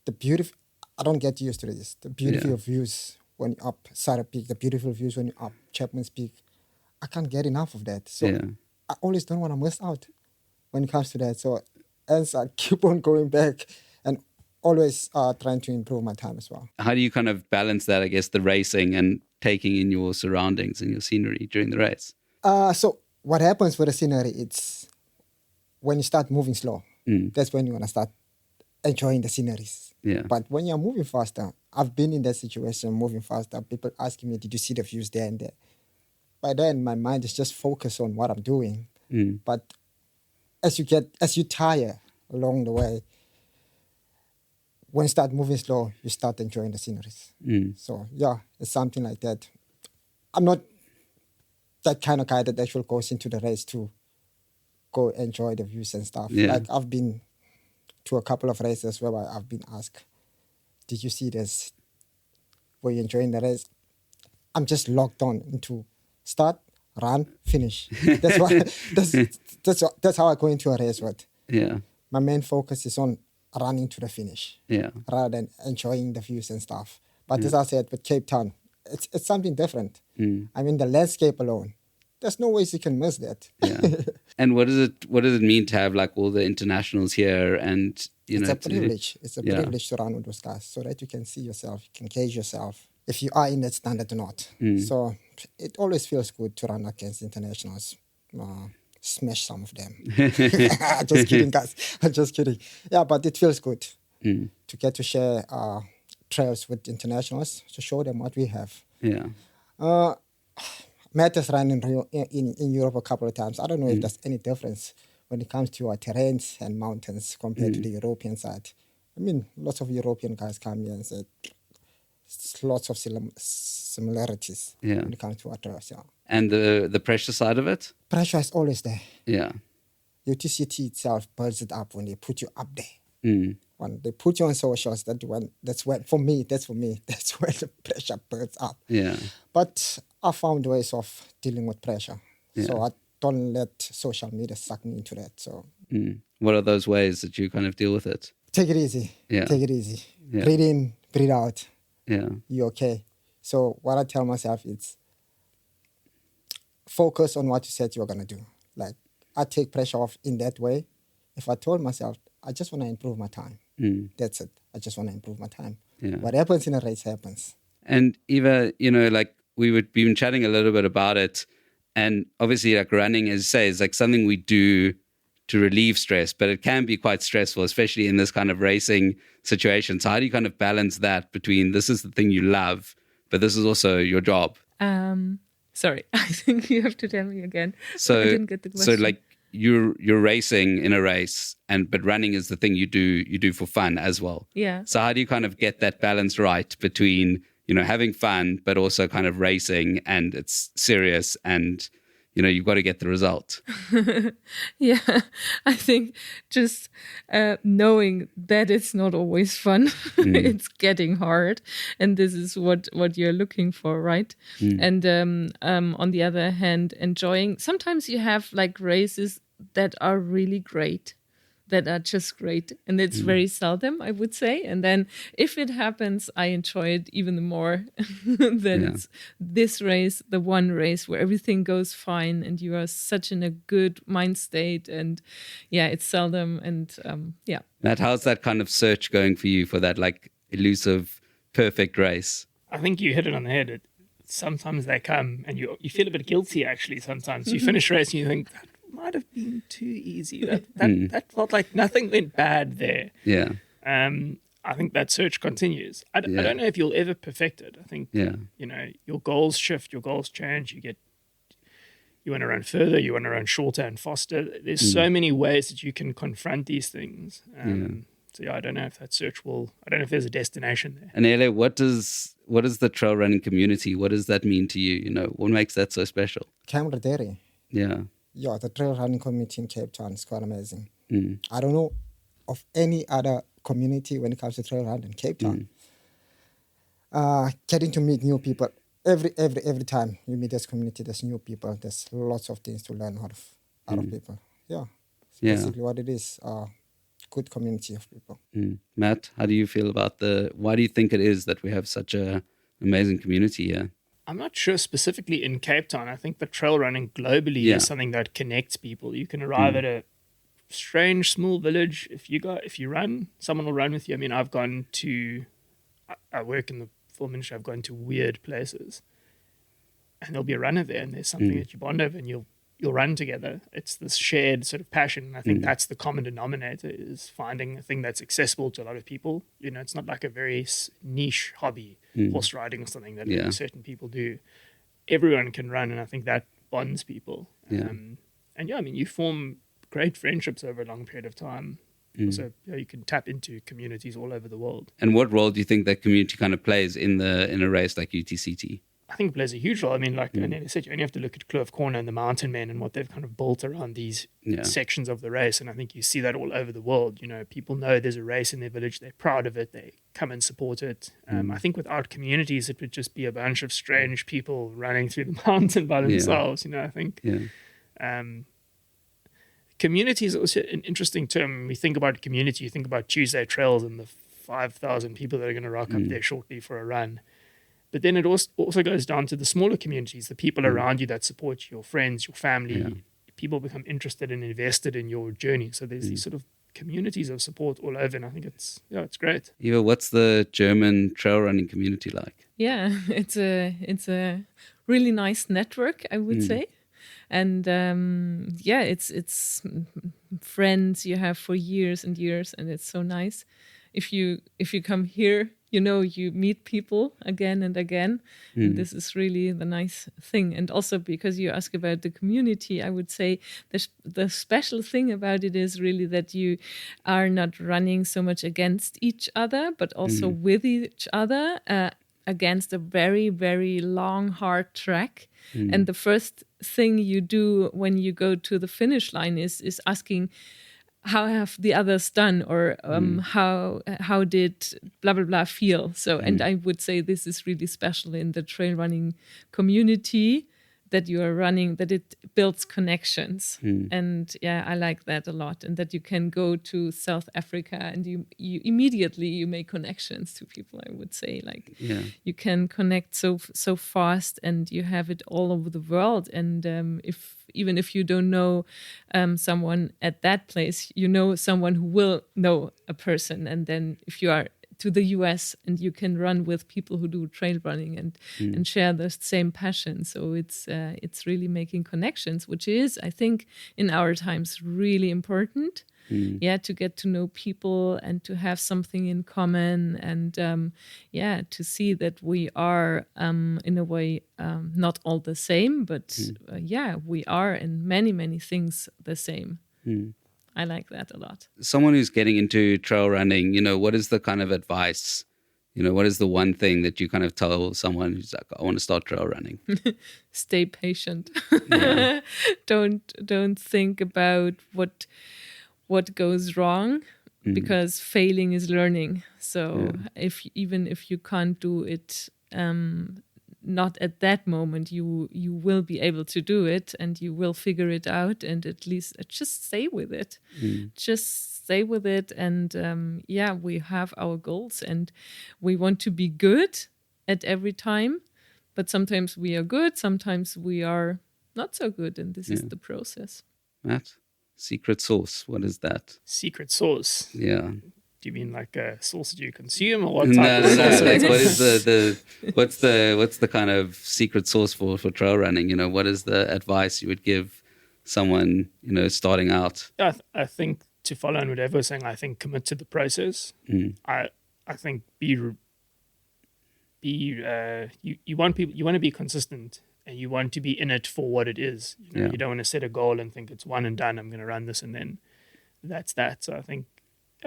the beautiful, I don't get used to this. The beautiful views when you're up Sarah Peak, the beautiful views when you're up Chapman's Peak. I can't get enough of that. So I always don't want to miss out when it comes to that. So as I keep on going back and always trying to improve my time as well. How do you kind of balance that, I guess, the racing and taking in your surroundings and your scenery during the race? So what happens with the scenery, it's when you start moving slow, that's when you want to start enjoying the sceneries. Yeah. But when you're moving faster, I've been in that situation, moving faster, people asking me, did you see the views there and there? By then, my mind is just focused on what I'm doing. But as you tire along the way, when you start moving slow, you start enjoying the sceneries. So yeah, it's something like that. I'm not that kind of guy that actually goes into the race to go enjoy the views and stuff. Yeah. Like I've been to a couple of races where I've been asked, did you see this? Were you enjoying the race? I'm just locked on into start, run, finish. That's how I go into a race with. Yeah. My main focus is on running to the finish. Yeah. Rather than enjoying the views and stuff. But as I said, with Cape Town, it's something different. I mean, the landscape alone, there's no ways you can miss that. Yeah. And what does it mean to have like all the internationals here and It's a privilege. It's a privilege to run with those guys so that you can see yourself, you can gauge yourself if you are in that standard or not. So it always feels good to run against internationals. Smash some of them. Just kidding, guys. I'm just kidding. Yeah, but it feels good to get to share trails with internationals to show them what we have. Yeah. Matt has run in Europe a couple of times. I don't know if there's any difference when it comes to our terrains and mountains compared to the European side. I mean, lots of European guys come here and say lots of similarities when it comes to our trails. Yeah. And the pressure side of it? Pressure is always there. Yeah. UTCT itself builds it up when they put you up there. When they put you on socials, that's when the pressure builds up. Yeah. But I found ways of dealing with pressure. So I don't let social media suck me into that. So what are those ways that you kind of deal with it? Take it easy. Yeah. Take it easy. Yeah. Breathe in, breathe out. Yeah. You're okay. So what I tell myself is focus on what you said you were going to do. Like I take pressure off in that way. If I told myself, I just want to improve my time. That's it. I just want to improve my time. Yeah. What happens in a race happens. And Eva, like we've been chatting a little bit about it. And obviously like running, as you say, is like something we do to relieve stress, but it can be quite stressful, especially in this kind of racing situation. So how do you kind of balance that between this is the thing you love, but this is also your job? Sorry, I think you have to tell me again. So, I didn't get the question. So like you're racing in a race, but running is the thing you do for fun as well. Yeah. So how do you kind of get that balance right between, having fun, but also kind of racing and it's serious and, you've got to get the result. Yeah, I think just knowing that it's not always fun, it's getting hard, and this is what you're looking for, right? And on the other hand, enjoying. Sometimes you have like races that are really great, that are just great, and it's very seldom, I would say. And then if it happens, I enjoy it even more. Then it's this race, the one race where everything goes fine and you are such in a good mind state. And it's seldom. And Matt, how's that kind of search going for you for that like elusive perfect race? I think you hit it on the head. Sometimes they come and you feel a bit guilty actually. Sometimes you finish a race and you think, might have been too easy. That felt like nothing went bad there. Yeah. I think that search continues. I don't know if you'll ever perfect it. I think your goals shift, your goals change. You want to run further, you want to run shorter and faster. There's so many ways that you can confront these things. So I don't know if that search will. I don't know if there's a destination there. Anele, what is the trail running community? What does that mean to you? What makes that so special? Camaraderie. Yeah. Yeah, the trail running community in Cape Town is quite amazing. I don't know of any other community when it comes to trail running in Cape Town. Getting to meet new people every time you meet this community, there's new people. There's lots of things to learn out of people. Yeah, it's basically what it is. Good community of people. Matt, how do you feel about why do you think it is that we have such a amazing community here? I'm not sure specifically in Cape Town. I think the trail running globally is something that connects people. You can arrive at a strange small village. If you run, someone will run with you. I mean, I work in the film industry. I've gone to weird places, and there'll be a runner there, and there's something that you bond over, and you'll run together. It's this shared sort of passion. And I think that's the common denominator, is finding a thing that's accessible to a lot of people. You know, it's not like a very niche hobby, horse riding or something that only certain people do. Everyone can run, and I think that bonds people. And I mean, you form great friendships over a long period of time. So you can tap into communities all over the world. And what role do you think that community kind of plays in a race like UTCT? I think it plays a huge role. I mean, like Anele said, you only have to look at Kloof Corner and the Mountain Men and what they've kind of built around these sections of the race. And I think you see that all over the world. You know, people know there's a race in their village. They're proud of it. They come and support it. I think without communities, it would just be a bunch of strange people running through the mountain by themselves. You know, I think community is also an interesting term. When we think about community, you think about Tuesday Trails and the 5,000 people that are going to rock up there shortly for a run. But then it also goes down to the smaller communities, the people around you that support you, your friends, your family. People become interested and invested in your journey. So there's these sort of communities of support all over, and I think it's great. Eva, what's the German trail running community like? Yeah, it's a really nice network, I would say. And it's friends you have for years and years, and it's so nice. If you come here, you know, you meet people again and again. And this is really the nice thing. And also because you ask about the community, I would say the special thing about it is really that you are not running so much against each other, but also with each other against a very, very long, hard track. And the first thing you do when you go to the finish line is asking, how have the others done, or how did blah blah blah feel? So, and I would say this is really special in the trail running community, that you are running, that it builds connections. And I like that a lot. And that you can go to South Africa and you immediately make connections to people, I would say. Like you can connect so fast, and you have it all over the world. And even if you don't know someone at that place, you know someone who will know a person. And then if you are to the US, and you can run with people who do trail running and share the same passion. So it's really making connections, which is, I think, in our times really important. To get to know people and to have something in common, and to see that we are in a way not all the same, but we are in many things the same. I like that a lot. Someone who's getting into trail running, you know, what is the kind of advice? You know, what is the one thing that you kind of tell someone who's like, I want to start trail running? Stay patient. Don't think about what goes wrong, because failing is learning. So if you can't do it not at that moment, you will be able to do it, and you will figure it out, and at least just stay with it. Just stay with it, and we have our goals, and we want to be good at every time, but sometimes we are good, sometimes we are not so good, and this is the process. Matt, secret sauce, what is that? Secret sauce? Yeah. Do you mean like a sauce that you consume, or what type of sauce? Like what is what's the kind of secret sauce for trail running? You know, what is the advice you would give someone, you know, starting out? I think, to follow on what Eva was saying, I think commit to the process. I think you want to be consistent, and you want to be in it for what it is. You know, you don't want to set a goal and think it's one and done. I'm going to run this, and then that's that. So I think,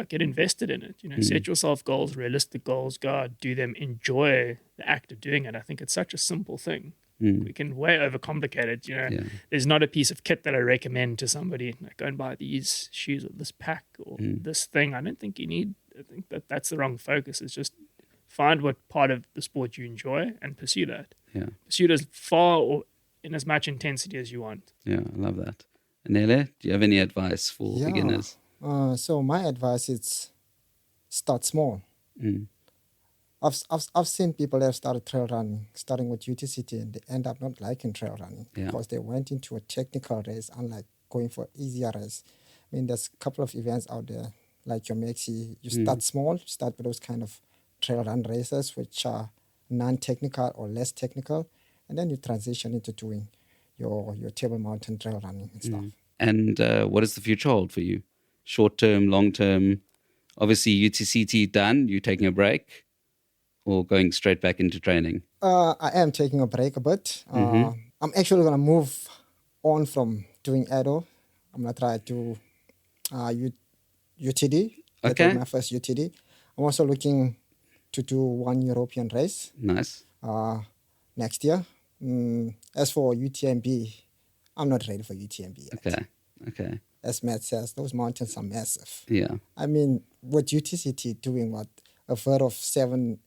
get invested in it. You know, set yourself goals, realistic goals. Go out, do them. Enjoy the act of doing it. I think it's such a simple thing. We can way overcomplicate it. You know, there's not a piece of kit that I recommend to somebody. Like, go and buy these shoes or this pack or this thing. I don't think you need. I think that's the wrong focus. It's just find what part of the sport you enjoy and pursue that. pursue it as far or in as much intensity as you want. Yeah, I love that. Anele, do you have any advice for beginners? So my advice is start small. I've seen people that have started trail running, starting with UTCT, and they end up not liking trail running because they went into a technical race, unlike going for easier race. I mean, there's a couple of events out there, like your Maxi. You start small, start with those kind of trail run races, which are non-technical or less technical, and then you transition into doing your table mountain trail running and stuff. And what does the future hold for you? Short term, long term? Obviously, UTCT done. You taking a break, or going straight back into training? I am taking a break a bit. I'm actually going to move on from doing ADO. I'm going to try to UTD. That was my first UTD. I'm also looking to do one European race. Nice. Next year. As for UTMB, I'm not ready for UTMB yet. Okay. As Matt says, those mountains are massive. Yeah. I mean, with UTCT doing what? A third of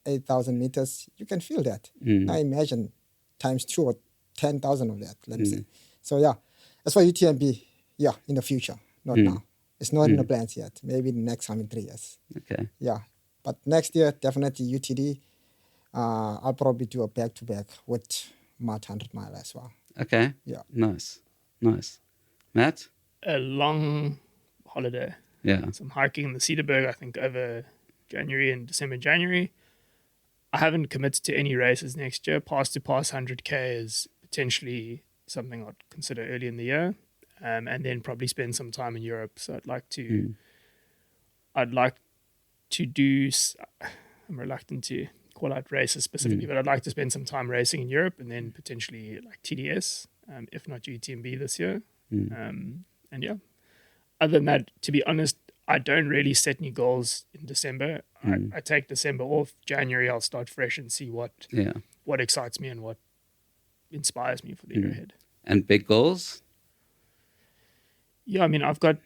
8,000 meters, you can feel that. Now imagine times 2 or 10,000 of that, let me say. So yeah, as for UTMB, in the future, not now. It's not in the plans yet. Maybe in the next 3 years. Okay. Yeah, but next year, definitely UTD. I'll probably do a back-to-back with Mart 100 mile as well. Okay. Yeah. Nice. Matt? A long holiday. Yeah. So I'm hiking in the Cederberg, I think, over January. I haven't committed to any races next year. Pass 100K is potentially something I'd consider early in the year, and then probably spend some time in Europe. So I'd like to do. I'm reluctant to call out races specifically, but I'd like to spend some time racing in Europe, and then potentially like TDS, if not UTMB this year. And yeah, other than that, to be honest, I don't really set any goals in December. I take December off. January, I'll start fresh and see what excites me and what inspires me for the year ahead. And big goals? Yeah, I mean, I've got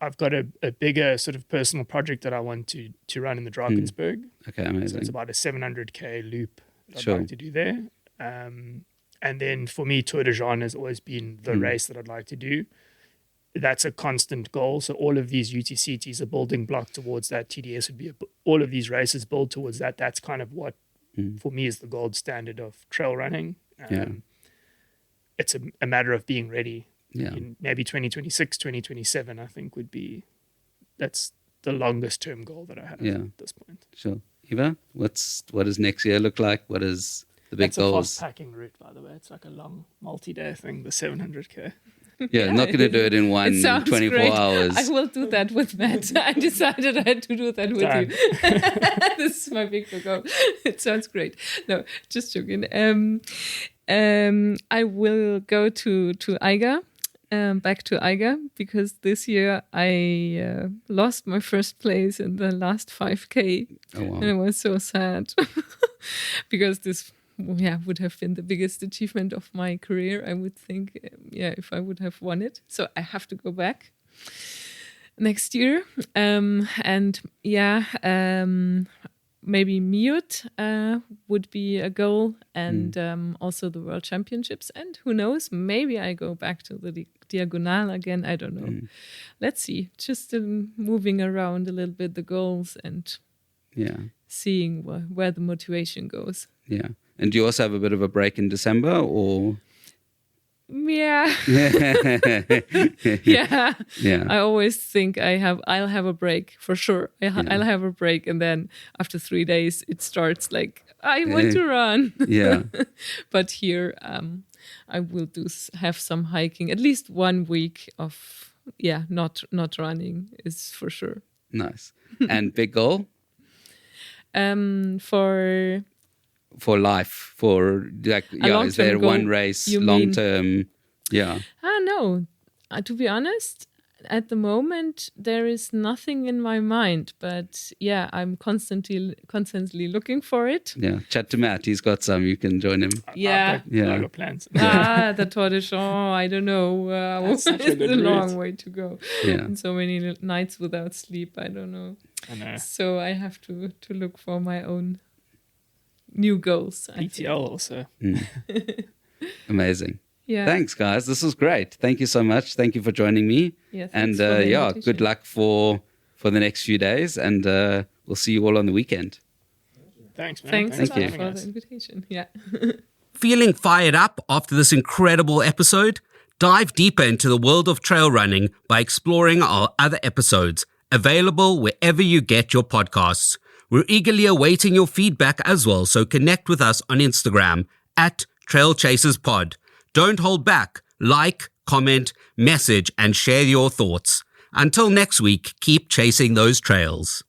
a bigger sort of personal project that I want to run in the Drakensberg. Okay, amazing. So it's about a 700K loop that I'd like to do there. And then for me, Tour de Jean has always been the race that I'd like to do. That's a constant goal. So all of these UTCTs are building block towards that. TDS would be all of these races build towards that. That's kind of what for me is the gold standard of trail running. It's a matter of being ready. In maybe 2026, 2027, I think that's the longest term goal that I have at this point. Sure. Eva, what does next year look like? What is the big goals? It's a fast packing route, by the way. It's like a long multi-day thing, the 700K. Yeah, not going to do it in 24 great. hours. I will do that with Matt. I decided I had to do that with you. This is my big goal. It sounds great. No, just joking. I will go to Eiger. Back to Eiger, because this year I lost my first place in the last 5K. Oh, wow. And I was so sad because this would have been the biggest achievement of my career, I would think, if I would have won it. So I have to go back next year. Maybe Mute would be a goal, and also the World Championships. And who knows, maybe I go back to the Diagonal again. I don't know. Let's see. Just moving around a little bit the goals and seeing where the motivation goes. Yeah. And do you also have a bit of a break in December, or? Yeah. I always think I'll have a break for sure. I'll have a break, and then after 3 days it starts like I want to run. Yeah. But here I will have some hiking. At least 1 week of not running is for sure. Nice. And big goal? For life, is there one race, long term? Yeah. No. To be honest, at the moment there is nothing in my mind, but I'm constantly looking for it. Yeah, chat to Matt. He's got some. You can join him. I've got plans. The Tour de Jean. I don't know. It's a long way to go. Yeah. And so many nights without sleep. I don't know. I know. So I have to look for my own new goals. I think. PTL also. Amazing. Yeah. Thanks, guys. This was great. Thank you so much. Thank you for joining me. Yeah, thanks and for the yeah, invitation. good luck for the next few days. And we'll see you all on the weekend. Thanks, man. Thanks Thank a lot you. for the invitation. Yeah. Feeling fired up after this incredible episode? Dive deeper into the world of trail running by exploring our other episodes, available wherever you get your podcasts. We're eagerly awaiting your feedback as well, so connect with us on Instagram at TrailChasersPod. Don't hold back. Like, comment, message, and share your thoughts. Until next week, keep chasing those trails.